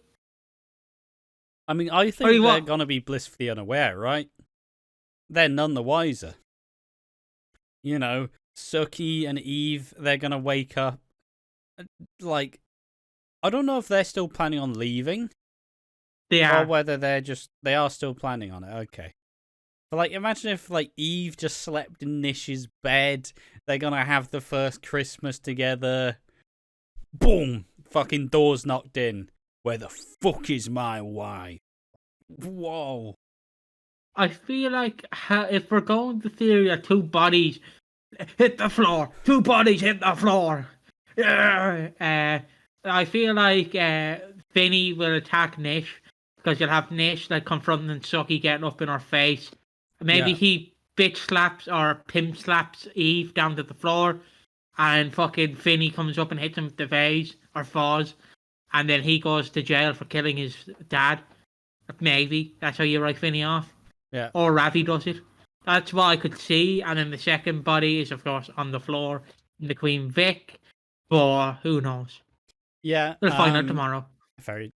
A: I mean, I think they're going to be blissfully unaware, right? They're none the wiser. You know, Suki and Eve, they're gonna wake up. Like, I don't know if they're still planning on leaving.
B: They
A: Or
B: are.
A: whether they are still planning on it. Okay. But, like, imagine if, like, Eve just slept in Nish's bed. They're gonna have the first Christmas together. Boom! Fucking doors knocked in. Where the fuck is my wife? Whoa.
B: I feel like if we're going the theory that two bodies hit the floor, two bodies hit the floor. I feel like Vinny will attack Nish because you'll have Nish like confronting Suki getting up in her face. Maybe
A: Yeah.
B: he bitch slaps or pimp slaps Eve down to the floor, and fucking Vinny comes up and hits him with the vase or vase, and then he goes to jail for killing his dad. Maybe that's how you write Vinny off.
A: Yeah.
B: Or Ravi does it. That's what I could see. And then the second body is, of course, on the floor in the Queen Vic. But who knows?
A: Yeah.
B: We'll find out tomorrow.
A: Very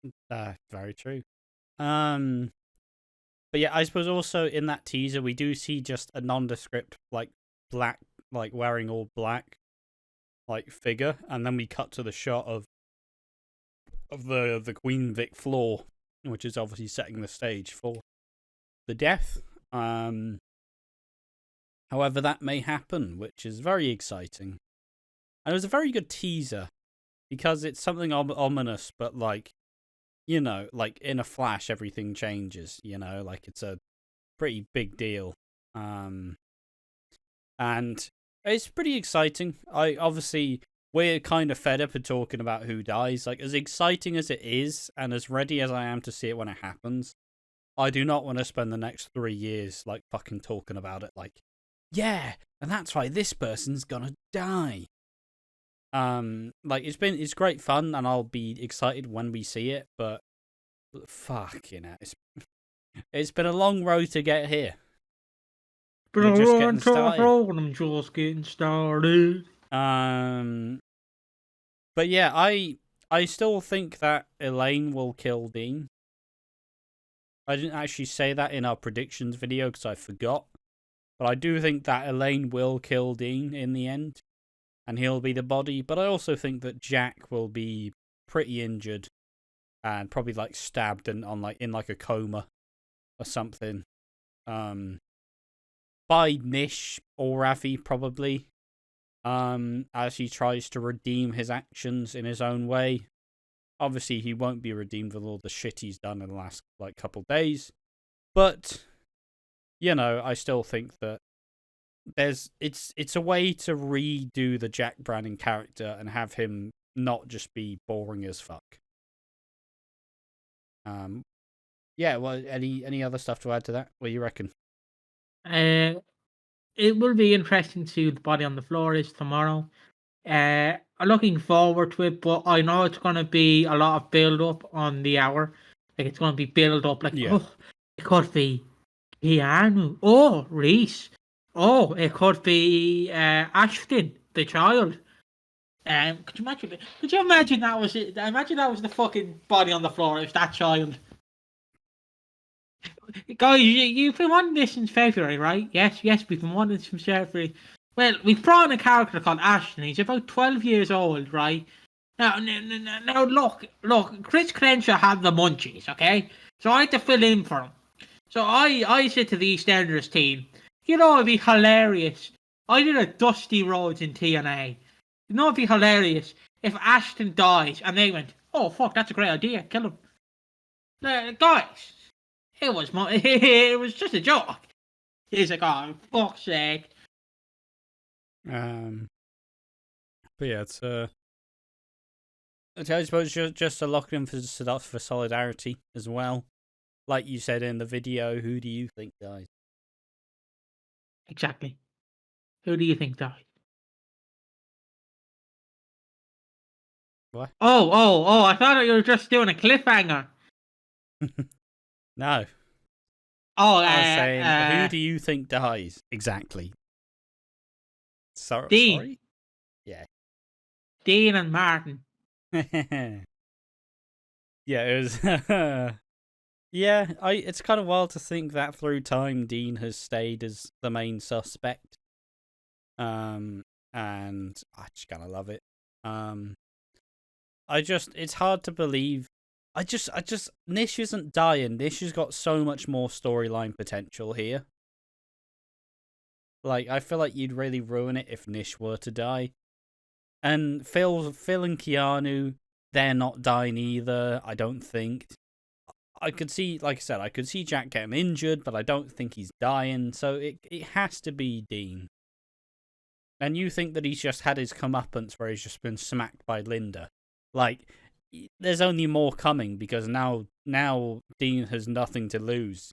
A: true. But yeah, I suppose also in that teaser we do see just a nondescript like black, like wearing all black, like figure, and then we cut to the shot of the Queen Vic floor, which is obviously setting the stage for the death. However, that may happen, which is very exciting. And it was a very good teaser because it's something ominous, but like, you know, like in a flash, everything changes. You know, like it's a pretty big deal. And it's pretty exciting. We're kind of fed up of talking about who dies. Like, as exciting as it is, and as ready as I am to see it when it happens, I do not want to spend the next 3 years, like, fucking talking about it. Like, yeah, and that's why this person's gonna die. Like, it's great fun, and I'll be excited when we see it, but fuck, you know, it's been a long road to get here. We're just getting started.
B: I'm just getting started.
A: But yeah, I still think that Elaine will kill Dean. I didn't actually say that in our predictions video because I forgot. But I do think that Elaine will kill Dean in the end. And he'll be the body. But I also think that Jack will be pretty injured. And probably like stabbed and in like a coma or something. By Nish or Ravi probably. As he tries to redeem his actions in his own way. Obviously, he won't be redeemed with all the shit he's done in the last like couple days, but you know, I still think that it's a way to redo the Jack Branning character and have him not just be boring as fuck. Yeah. Well, any other stuff to add to that? What do you reckon?
B: It will be interesting to see the body on the floor is tomorrow. I'm looking forward to it, but I know it's going to be a lot of build up on the hour. Like, it's going to be build up. Like,
A: Yeah.
B: oh, it could be Keanu. Oh, Reese. Oh, it could be Ashton, the child. Could you imagine that was it? Imagine that was the fucking body on the floor. It was that child. Guys, you've been wanting this since February, right? Yes, we've been wanting this since February. Well, we've brought in a character called Ashton. He's about 12 years old, right? Now, look, Chris Crenshaw had the munchies, okay? So I had to fill in for him. So I said to the EastEnders team, you know, it'd be hilarious. I did a Dusty Rhodes in TNA. You know, it'd be hilarious if Ashton dies and they went, oh, fuck, that's a great idea, kill him. Guys, it was just a joke. He's like, oh, fuck's sake.
A: But yeah, it's I suppose just to lock in for solidarity as well. Like you said in the video, who do you think dies?
B: Exactly. Who do you think died?
A: What?
B: Oh! I thought you were just doing a cliffhanger.
A: No.
B: Oh,
A: I was saying, who do you think dies? Exactly.
B: Dean.
A: Sorry? Yeah.
B: Dean and Martin.
A: Yeah, it was... yeah, it's kind of wild to think that through time Dean has stayed as the main suspect. and I just kind of love it. It's hard to believe. Nish isn't dying. Nish has got so much more storyline potential here. Like, I feel like you'd really ruin it if Nish were to die. And Phil and Keanu, they're not dying either, I don't think. I could see, like I said, I could see Jack getting injured, but I don't think he's dying, so it has to be Dean. And you think that he's just had his comeuppance where he's just been smacked by Linda. Like, there's only more coming, because now Dean has nothing to lose.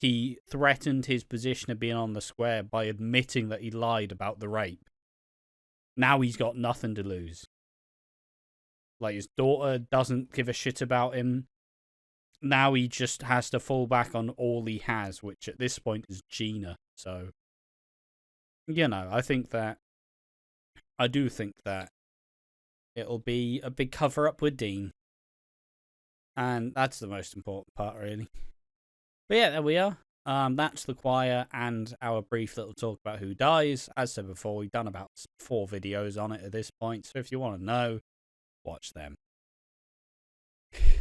A: He threatened his position of being on the square by admitting that he lied about the rape. Now he's got nothing to lose. Like, his daughter doesn't give a shit about him. Now he just has to fall back on all he has, which at this point is Gina. So, I do think that it'll be a big cover-up with Dean. And that's the most important part, really. But yeah, there we are. That's the choir and our brief little talk about who dies. As said before, we've done about 4 videos on it at this point, so if you want to know, watch them.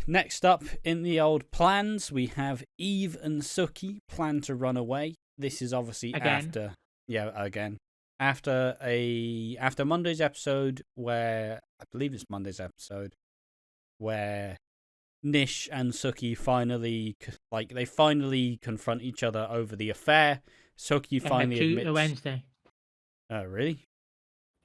A: Next up in the old plans, we have Eve and Suki plan to run away. This is obviously after Monday's episode, where I believe it's Monday's episode, where Nish and Suki finally confront each other over the affair. Suki finally admits.
B: Wednesday.
A: Oh, really?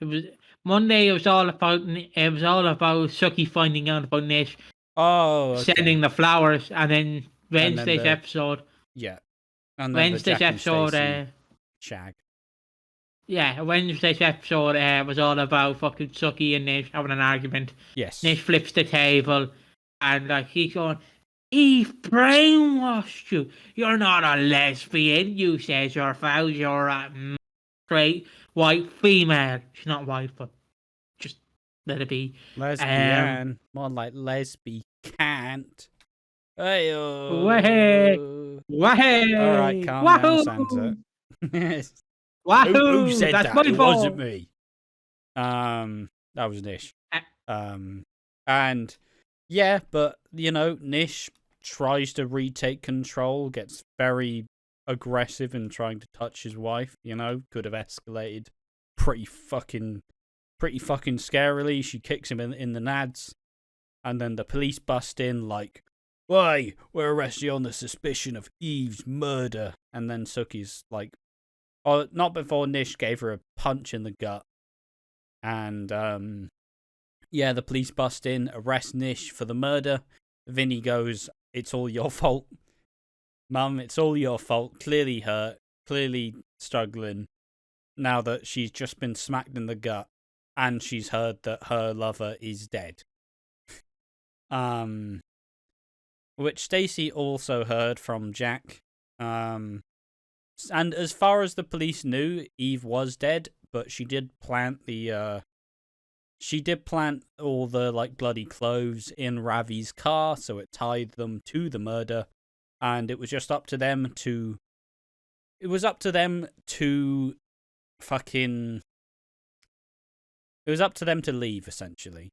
B: It was Monday. It was all about Suki finding out about Nish.
A: Oh, okay.
B: Sending the flowers, and then Wednesday's episode.
A: Yeah, and then
B: Wednesday's episode.
A: Shag.
B: Yeah, Wednesday's episode was all about fucking Suki and Nish having an argument.
A: Yes.
B: Nish flips the table, and he's going, "Eve brainwashed you. You're not a lesbian. You says you're foul. You're a straight white female. She's not white, but just let it be.
A: Lesbian. More like lesbi can't. Hey-oh.
B: Wahey.
A: All right, calm down, Santa.
B: Wahoo!
A: Who said
B: That's
A: that?
B: my
A: It
B: fault.
A: wasn't me. That was Nish. And yeah, but Nish tries to retake control, gets very aggressive in trying to touch his wife. Could have escalated pretty fucking scarily. She kicks him in the nads, and then the police bust in like, "Why, we're arresting you on the suspicion of Eve's murder." And then Suki's like, oh, not before Nish gave her a punch in the gut. And the police bust in, arrest Nish for the murder. Vinny goes, "It's all your fault, Mum, it's all your fault. Clearly hurt, clearly struggling, now that she's just been smacked in the gut and she's heard that her lover is dead." Which Stacey also heard from Jack. And as far as the police knew, Eve was dead, but she did plant all the bloody clothes in Ravi's car, so it tied them to the murder, and it was just up to them to leave, essentially.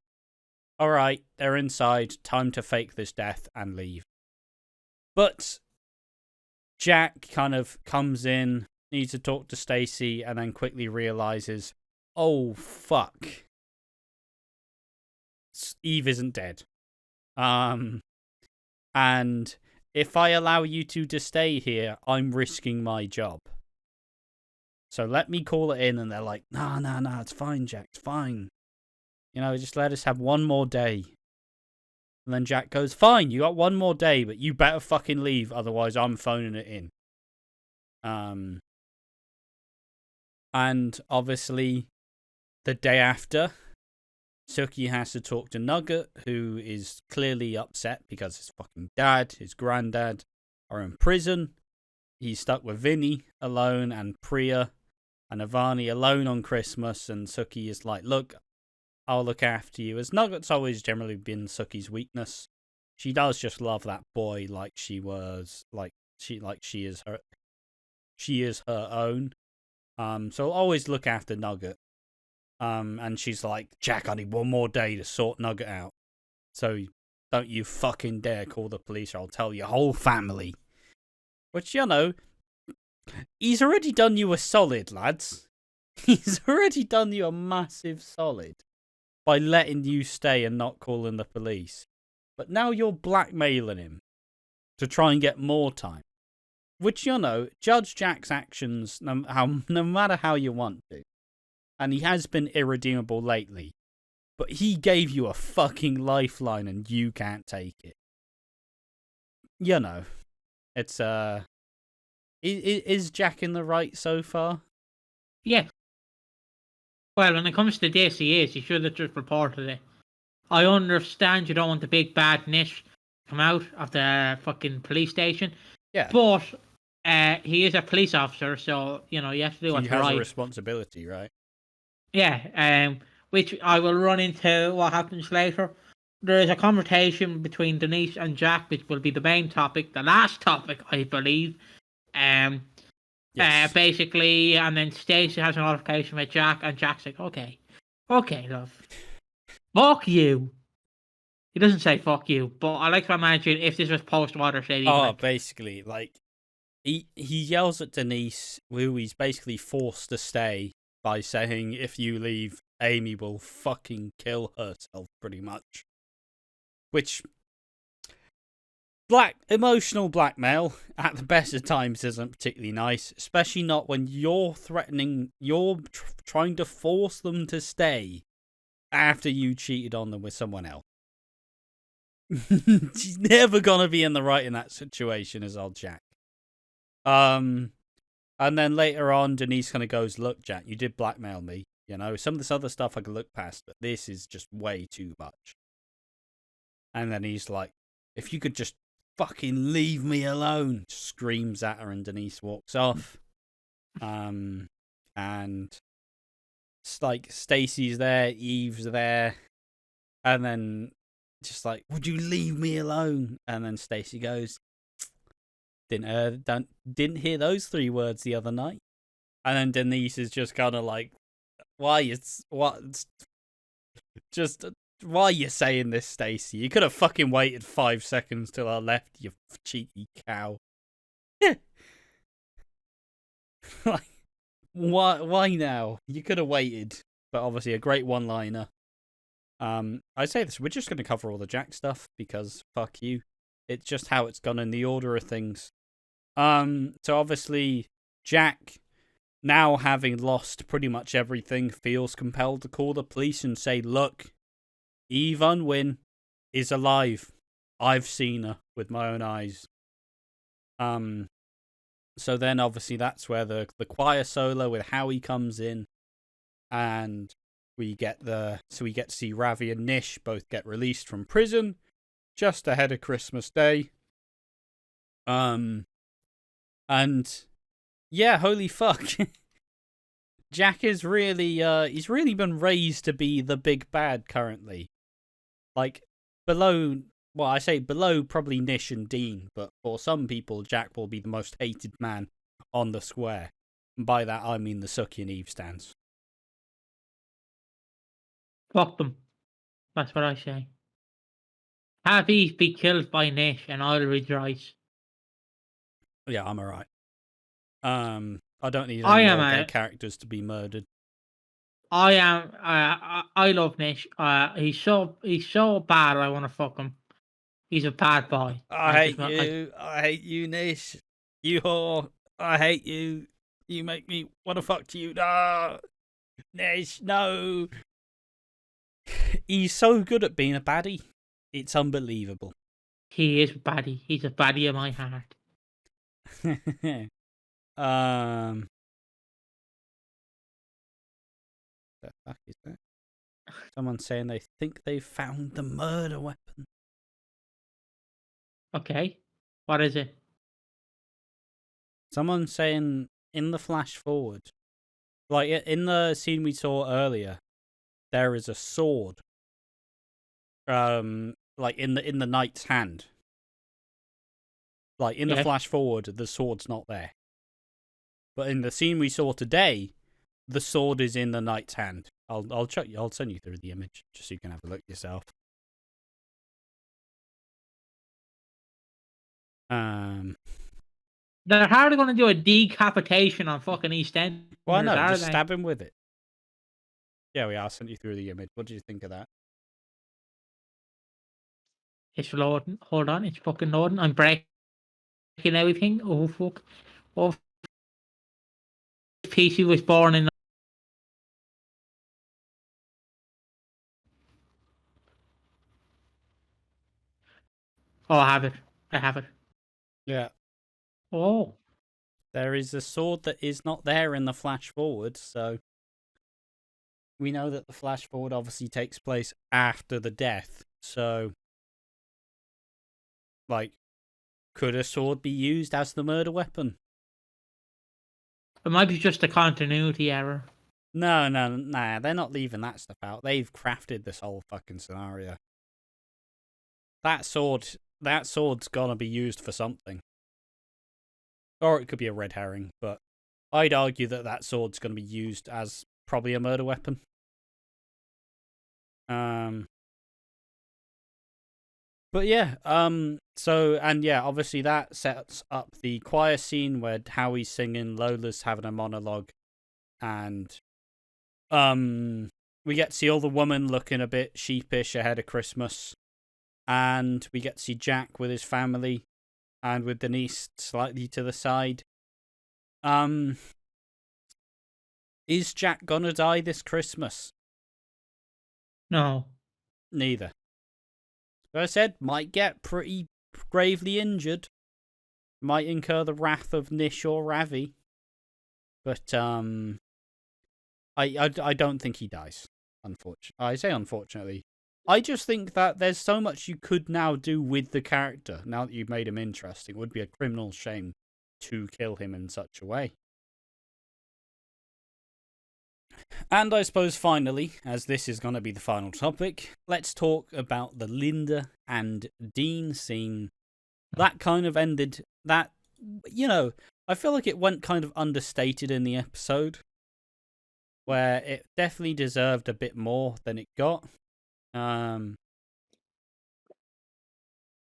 A: Alright, they're inside, time to fake this death and leave. But Jack kind of comes in, needs to talk to Stacey, and then quickly realizes, oh fuck, Eve isn't dead. And if I allow you two to stay here, I'm risking my job. So let me call it in. And they're like, no, it's fine, Jack, it's fine. Just let us have one more day. And then Jack goes, fine, you got one more day, but you better fucking leave, otherwise I'm phoning it in. And obviously, the day after, Suki has to talk to Nugget, who is clearly upset because his fucking dad, his granddad, are in prison. He's stuck with Vinny alone and Priya and Avani alone on Christmas, and Suki is like, look, I'll look after you. As Nugget's always generally been Suki's weakness. She does just love that boy like she is her own. So I'll always look after Nugget. And she's like, Jack, I need one more day to sort Nugget out. So don't you fucking dare call the police or I'll tell your whole family. Which, you know, he's already done you a solid, lads. He's already done you a massive solid by letting you stay and not calling the police. But now you're blackmailing him to try and get more time. Which, you know, judge Jack's actions no matter how you want to. And he has been irredeemable lately. But he gave you a fucking lifeline and you can't take it. You know, it's, is Jack in the right so far?
B: Yeah. Well, when it comes to this, he is. He should have just reported it. I understand you don't want the big bad niche come out of the fucking police station.
A: Yeah.
B: But he is a police officer, so, you know, you have to do what's right.
A: He has a responsibility, right?
B: Yeah, which I will run into what happens later. There is a conversation between Denise and Jack, which will be the main topic, the last topic, I believe.
A: Yes.
B: Basically, and then Stacey has an altercation with Jack, and Jack's like, okay, love. Fuck you. He doesn't say fuck you, but I like to imagine if this was post-Watershed.
A: Basically, like, he yells at Denise, who he's basically forced to stay by saying, if you leave, Amy will fucking kill herself, pretty much. Which, emotional blackmail at the best of times isn't particularly nice, especially not when you're trying to force them to stay after you cheated on them with someone else. She's never gonna be in the right in that situation, is old Jack. And then later on, Denise kind of goes, look, Jack, you did blackmail me. You know, some of this other stuff I could look past, but this is just way too much. And then he's like, if you could just fucking leave me alone, screams at her, and Denise walks off. And it's like Stacey's there, Eve's there, and then just like, would you leave me alone? And then Stacey goes, didn't hear those 3 words the other night. And then Denise is just kind of like, why are you saying this, Stacey? You could have fucking waited 5 seconds till I left, you cheeky cow. Like, why now? You could have waited. But obviously a great one-liner. I say this, we're just going to cover all the Jack stuff because fuck you. It's just how it's gone in the order of things. So obviously Jack, now having lost pretty much everything, feels compelled to call the police and say, look, Eve Unwin is alive. I've seen her with my own eyes. So then obviously that's where the choir solo with Howie comes in, and we get to see Ravi and Nish both get released from prison just ahead of Christmas Day. And yeah, holy fuck. Jack is really he's really been raised to be the big bad currently. Like below probably Nish and Dean, but for some people Jack will be the most hated man on the square. And by that I mean the Suki and Eve stands.
B: Fuck them. That's what I say. Have Eve be killed by Nish and I'll rejoice.
A: Yeah, I'm alright. I don't need any more of their characters to be murdered.
B: I love Nish. He's so bad. I want to fuck him. He's a bad boy.
A: I hate you, Nish. You whore. I hate you. You make me want to fuck you. No, Nish, no. He's so good at being a baddie. It's unbelievable.
B: He is a baddie. He's a baddie in my heart.
A: The fuck is that? Someone saying they think they found the murder weapon.
B: Okay, what is it?
A: Someone saying in the flash forward, like in the scene we saw earlier, there is a sword. Like in the knight's hand. Like in the flash forward, the sword's not there. But in the scene we saw today, the sword is in the knight's hand. I'll send you through the image just so you can have a look yourself.
B: They're hardly going to do a decapitation on fucking EastEnders.
A: Well, no, just
B: they?
A: stab him with it. Yeah, I sent you through the image. What did you think of that?
B: It's loading. Hold on, it's fucking loading. I'm breaking everything. Oh fuck. Oh, PC was born in. Oh, I have it. I have it.
A: Yeah.
B: Oh.
A: There is a sword that is not there in the flash forward, so we know that the flash forward obviously takes place after the death. So, like, could a sword be used as the murder weapon?
B: It might be just a continuity error.
A: No, they're not leaving that stuff out. They've crafted this whole fucking scenario. That sword's gonna be used for something. Or it could be a red herring, but I'd argue that sword's gonna be used as probably a murder weapon. But yeah, obviously that sets up the choir scene where Howie's singing, Lola's having a monologue, and we get to see all the women looking a bit sheepish ahead of Christmas, and we get to see Jack with his family, and with Denise slightly to the side. Is Jack gonna die this Christmas?
B: No.
A: Neither. As I said, might get pretty gravely injured. Might incur the wrath of Nish or Ravi. But I don't think he dies. I say unfortunately. I just think that there's so much you could now do with the character now that you've made him interesting. It would be a criminal shame to kill him in such a way. And I suppose finally, as this is going to be the final topic, let's talk about the Linda and Dean scene. That kind of ended, that, you know, I feel like it went kind of understated in the episode, where it definitely deserved a bit more than it got. Why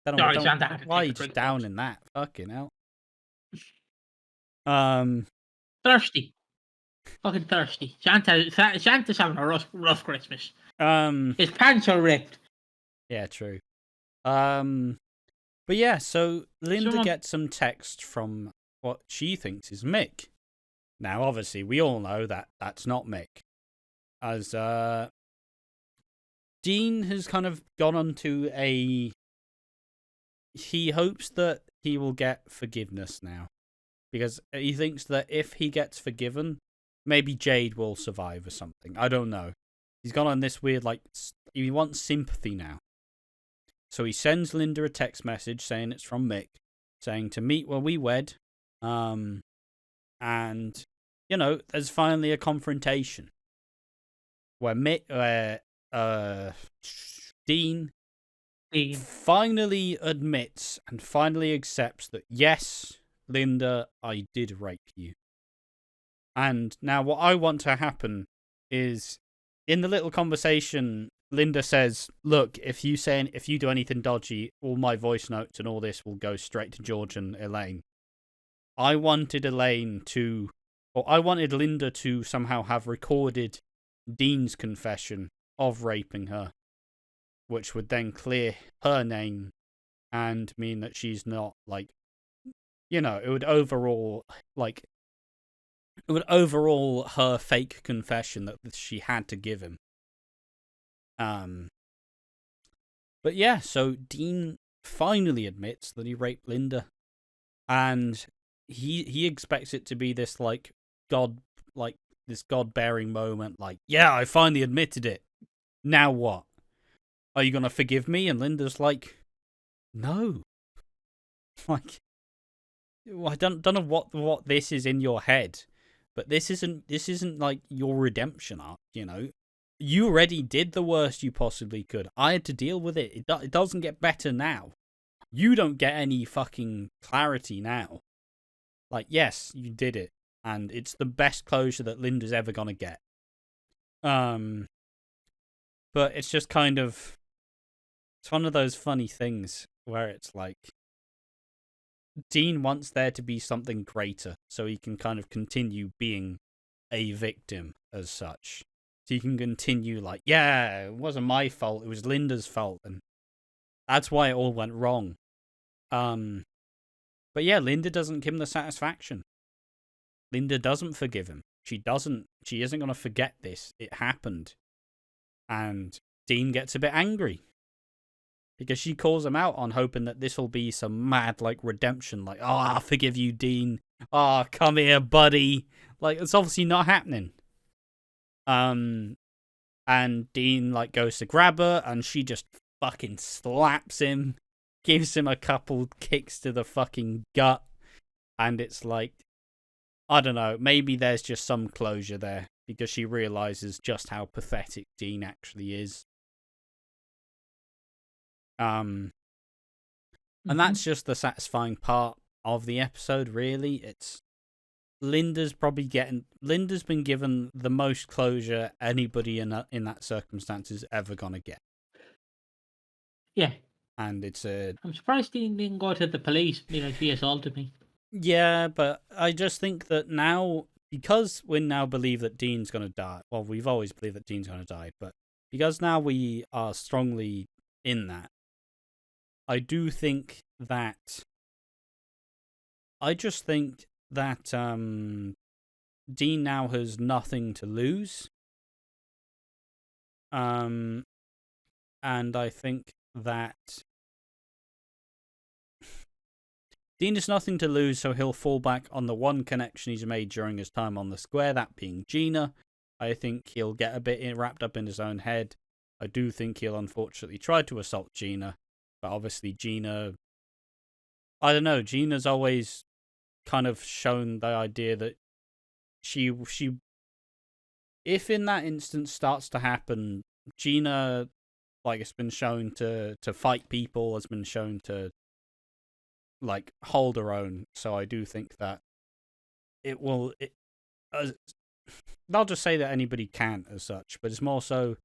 A: are you just down in that? Fucking hell.
B: Thirsty. Fucking thirsty. Santa's having a rough Christmas. His pants are ripped.
A: Yeah, true. But yeah, so Linda gets some text from what she thinks is Mick. Now, obviously, we all know that that's not Mick. As Dean has kind of gone on to he hopes that he will get forgiveness now. Because he thinks that if he gets forgiven, maybe Jade will survive or something. I don't know. He's gone on this weird, he wants sympathy now. So he sends Linda a text message saying it's from Mick, saying to meet where we wed. And, there's finally a confrontation. Where Dean finally admits and finally accepts that, yes, Linda, I did rape you. And now what I want to happen is, in the little conversation, Linda says, look, if you do anything dodgy, all my voice notes and all this will go straight to George and Elaine. I wanted Linda to somehow have recorded Dean's confession of raping her, which would then clear her name and mean that she's not, it would overall her fake confession that she had to give him. But yeah, so Dean finally admits that he raped Linda, and he expects it to be this this God-bearing moment, yeah, I finally admitted it. Now what? Are you gonna forgive me? And Linda's like, no. I don't know what this is in your head, but this isn't like your redemption arc, You already did the worst you possibly could. I had to deal with it. It doesn't get better now. You don't get any fucking clarity now. Yes, you did it, and it's the best closure that Linda's ever gonna get. But it's just kind of, it's one of those funny things where it's like Dean wants there to be something greater so he can kind of continue being a victim as such. So you can continue like, yeah, it wasn't my fault, it was Linda's fault, and that's why it all went wrong. But yeah, Linda doesn't give him the satisfaction. Linda doesn't forgive him. She isn't going to forget this. It happened. And Dean gets a bit angry. Because she calls him out on hoping that this will be some mad, like, redemption. Like, oh, I forgive you, Dean. Oh, come here, buddy. Like, it's obviously not happening. And Dean, like, goes to grab her, and she just fucking slaps him. Gives him a couple kicks to the fucking gut. And it's like, I don't know, maybe there's just some closure there. Because she realizes just how pathetic Dean actually is. And that's just the satisfying part of the episode, really. It's Linda's been given the most closure anybody in that circumstance is ever gonna get.
B: Yeah.
A: And
B: I'm surprised Dean didn't go to the police, be like, he assaulted me.
A: Yeah, but I just think that now, because we now believe that Dean's gonna die, well, we've always believed that Dean's gonna die, but because now we are strongly in that, I just think that Dean now has nothing to lose. And I think that Dean has nothing to lose, so he'll fall back on the one connection he's made during his time on the square, that being Gina. I think he'll get a bit wrapped up in his own head. I do think he'll unfortunately try to assault Gina. But obviously Gina, I don't know, Gina's always kind of shown the idea that she if in that instance starts to happen, Gina, like, it's been shown to fight people, has been shown to, like, hold her own. So I do think that I'll just say that anybody can as such, but it's more so,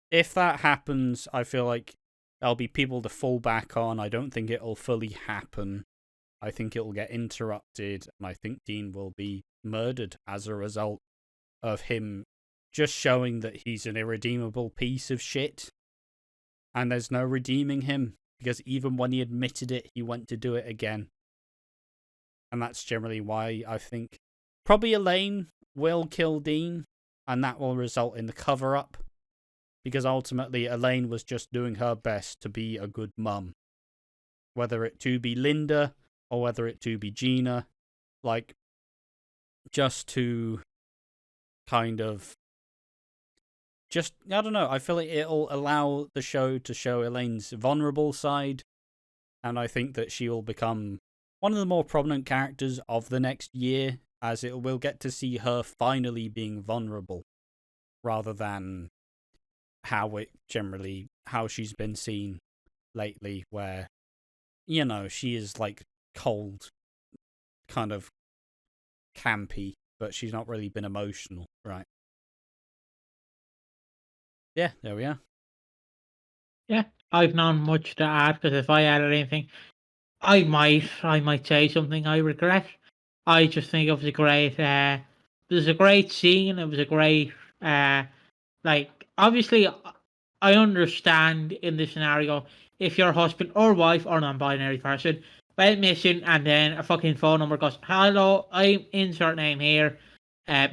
A: if that happens, I feel like there'll be people to fall back on. I don't think it'll fully happen. I think it'll get interrupted, and I think Dean will be murdered as a result of him just showing that he's an irredeemable piece of shit. And there's no redeeming him, because even when he admitted it, he went to do it again. And that's generally why I think probably Elaine will kill Dean, and that will result in the cover-up. Because ultimately, Elaine was just doing her best to be a good mum. Whether it to be Linda, or whether it to be Gina. Like, just to kind of... I don't know, I feel like it'll allow the show to show Elaine's vulnerable side. And I think that she will become one of the more prominent characters of the next year, as it will get to see her finally being vulnerable. Rather than how she's been seen lately, where, you know, she is like cold, kind of campy, but she's not really been emotional, right? Yeah, there we are.
B: Yeah, I've not much to add, because if I added anything, I might say something I regret. I just think it was a great, it was a great scene. It was a great, like, obviously, I understand in this scenario, if your husband or wife or non-binary person went missing and then a fucking phone number goes, hello, I'm insert name here,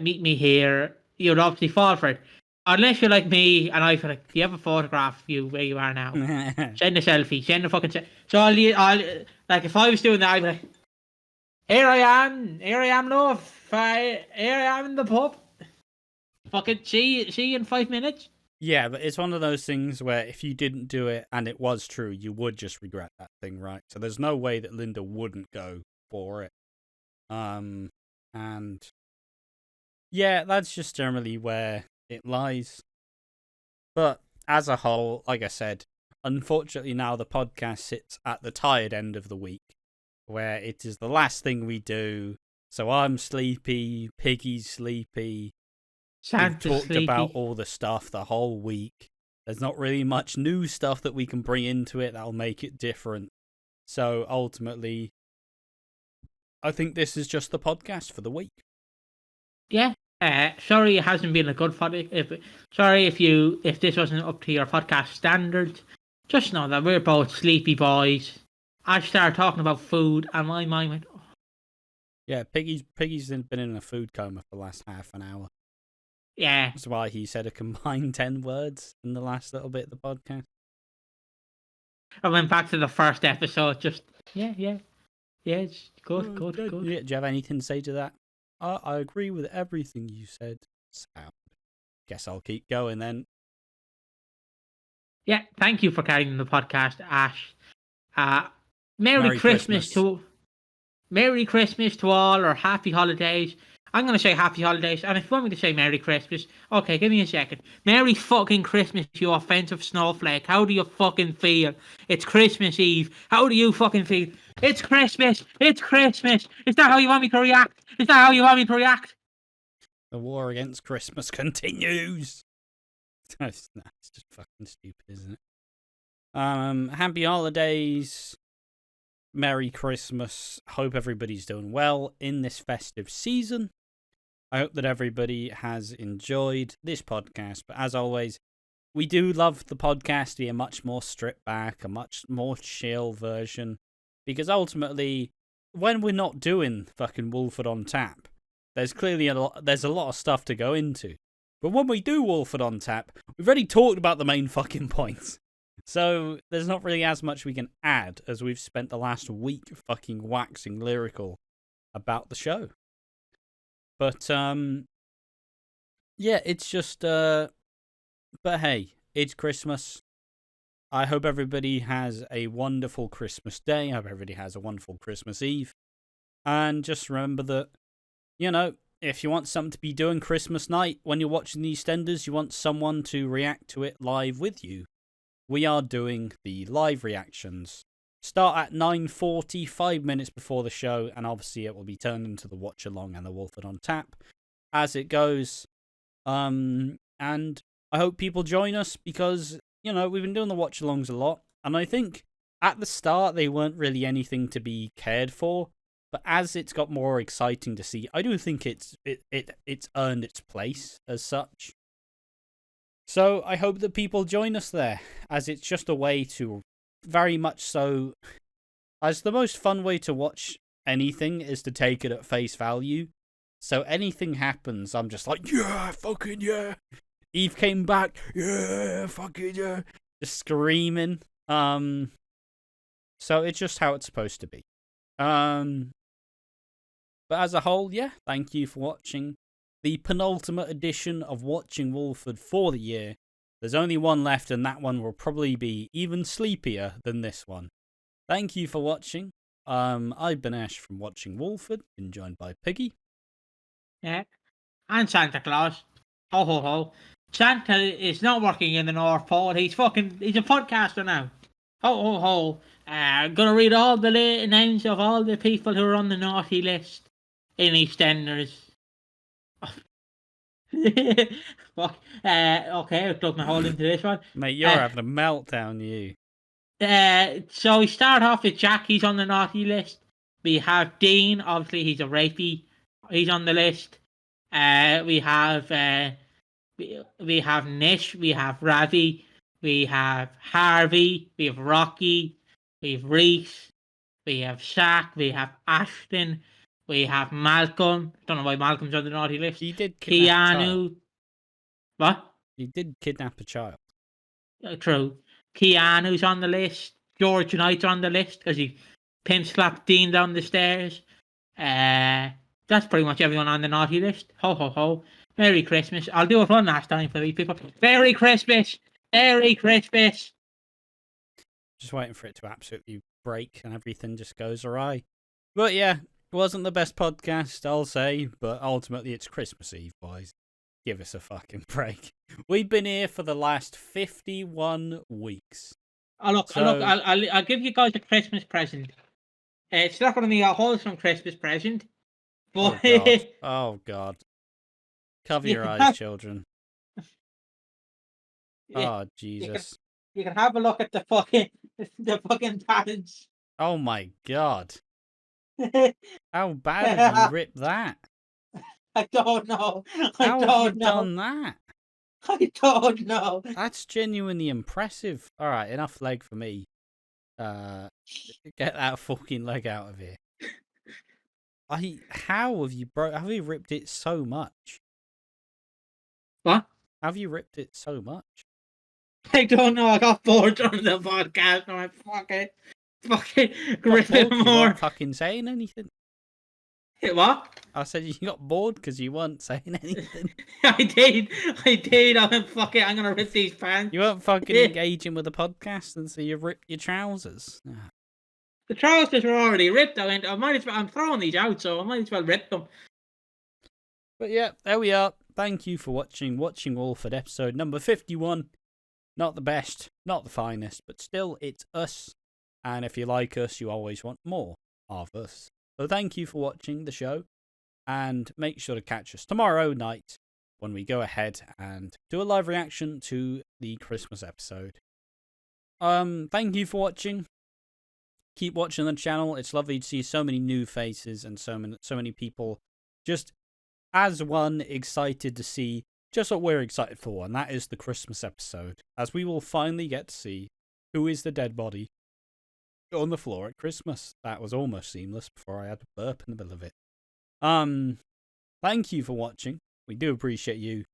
B: meet me here, you'd obviously fall for it. Unless you're like me and I feel like, do you have a photograph of you where you are now? Send a selfie, send a fucking So I'll, like, if I was doing that, I'd be like, here I am, love, here I am in the pub. Fucking see you in 5 minutes.
A: Yeah, but it's one of those things where if you didn't do it and it was true, you would just regret that thing, right? So there's no way that Linda wouldn't go for it. And yeah, that's just generally where it lies. But as a whole, like I said, unfortunately now the podcast sits at the tired end of the week, where it is the last thing we do. So I'm sleepy, Piggy's sleepy,
B: Santa's
A: talked
B: sleepy.
A: about all the stuff the whole week. There's not really much new stuff that we can bring into it that'll make it different. So ultimately, I think this is just the podcast for the week.
B: Yeah. Sorry, it hasn't been a good podcast. Sorry if this wasn't up to your podcast standards. Just know that we're both sleepy boys. I started talking about food, and my mind went. Oh.
A: Yeah, Piggy's been in a food coma for the last half an hour.
B: Yeah.
A: That's why he said a combined 10 words in the last little bit of the podcast.
B: I went back to the first episode. Just yeah. It's good.
A: Yeah, do you have anything to say to that? I agree with everything you said. Sound. Guess I'll keep going then.
B: Yeah, thank you for carrying the podcast, Ash. Merry Christmas to all, or Happy Holidays. I'm going to say Happy Holidays, and if you want me to say Merry Christmas, okay, give me a second. Merry fucking Christmas, you offensive snowflake. How do you fucking feel? It's Christmas Eve. How do you fucking feel? It's Christmas. It's Christmas. Is that how you want me to react?
A: The war against Christmas continues. It's just fucking stupid, isn't it? Happy Holidays. Merry Christmas. Hope everybody's doing well in this festive season. I hope that everybody has enjoyed this podcast. But as always, we do love the podcast to be a much more stripped back, a much more chill version. Because ultimately, when we're not doing fucking Walford on Tap, there's a lot of stuff to go into. But when we do Walford on Tap, we've already talked about the main fucking points. So there's not really as much we can add as we've spent the last week fucking waxing lyrical about the show. But, yeah, it's just, but hey, it's Christmas. I hope everybody has a wonderful Christmas day. I hope everybody has a wonderful Christmas Eve. And just remember that, you know, if you want something to be doing Christmas night when you're watching the EastEnders, you want someone to react to it live with you. We are doing the live reactions. Start at 9:40, 5 minutes before the show, and obviously it will be turned into the watch along and the Walford on Tap as it goes. And I hope people join us because, you know, we've been doing the watch alongs a lot, and I think at the start they weren't really anything to be cared for, but as it's got more exciting to see, I do think it's earned its place as such. So I hope that people join us there, as it's just a way to, very much so, as the most fun way to watch anything is to take it at face value. So anything happens, I'm just like, yeah, fucking yeah. Eve came back, yeah, fucking yeah. Just screaming. So it's just how it's supposed to be. But as a whole, yeah, thank you for watching the penultimate edition of Watching Walford for the year. There's only one left, and that one will probably be even sleepier than this one. Thank you for watching. I've been Ash from Watching Walford, been joined by Piggy.
B: Yeah. And Santa Claus. Ho ho ho. Santa is not working in the North Pole. He's a podcaster now. Ho ho ho. Gonna read all the names of all the people who are on the naughty list in EastEnders. Fuck. Okay, I've dug my hole into this one.
A: Mate, you're having a meltdown, you.
B: So we start off with Jack. He's on the naughty list. We have Dean. Obviously, he's a rapey. He's on the list. We have Nish. We have Ravi. We have Harvey. We have Rocky. We have Reese. We have Shaq. We have Ashton. We have Malcolm. Don't know why Malcolm's on the naughty list.
A: He did kidnap
B: Keanu. What?
A: He did kidnap a child.
B: True. Keanu's on the list. George Knight's on the list because he pimp slapped Dean down the stairs. That's pretty much everyone on the naughty list. Ho ho ho. Merry Christmas. I'll do it one last time for these people. Merry Christmas. Merry Christmas.
A: Just waiting for it to absolutely break and everything just goes awry. But yeah, it wasn't the best podcast, I'll say, but ultimately it's Christmas Eve, boys. Give us a fucking break. We've been here for the last 51 weeks.
B: Look, I'll give you guys a Christmas present. It's not going to be a wholesome Christmas present, but
A: Oh God. Cover
B: You
A: your
B: can
A: eyes,
B: have-
A: children.
B: Yeah,
A: Oh, Jesus.
B: you can have a look at the fucking patterns.
A: Oh, my God. How bad have you ripped that?
B: I don't know. I
A: How have you
B: don't know.
A: done that?
B: I don't know.
A: That's genuinely impressive. All right, enough leg for me. Get that fucking leg out of here. How have you Have you ripped it so much?
B: What?
A: Have you ripped it so much?
B: I don't know. I got bored during the podcast. And I fucking grip
A: Got
B: it
A: bored 'cause you
B: more.
A: weren't fucking saying anything.
B: What?
A: I said you got bored because you weren't saying anything.
B: I did. I'm gonna rip these pants.
A: You weren't fucking engaging with the podcast, and so you ripped your trousers.
B: The trousers were already ripped. I'm throwing these out, so I might as well rip them.
A: But yeah, there we are. Thank you for watching Walford episode number 51. Not the best, not the finest, but still, it's us. And if you like us, you always want more of us. So thank you for watching the show. And make sure to catch us tomorrow night when we go ahead and do a live reaction to the Christmas episode. Thank you for watching. Keep watching the channel. It's lovely to see so many new faces and so many people just as one excited to see just what we're excited for, and that is the Christmas episode, as we will finally get to see who is the dead body on the floor at Christmas. That was almost seamless before I had to burp in the middle of it. Thank you for watching. We do appreciate you.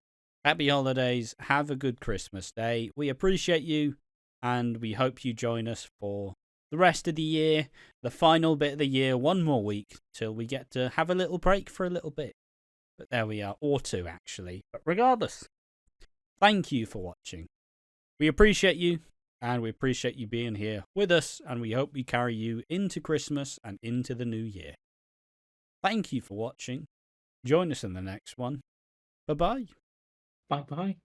A: Happy holidays. Have a good Christmas day. We appreciate you, and we hope you join us for the rest of the year, the final bit of the year, one more week till we get to have a little break for a little bit. But there we are, or two actually. But regardless, thank you for watching. We appreciate you, and we appreciate you being here with us, and we hope we carry you into Christmas and into the new year. Thank you for watching. Join us in the next one. Bye-bye.
B: Bye-bye.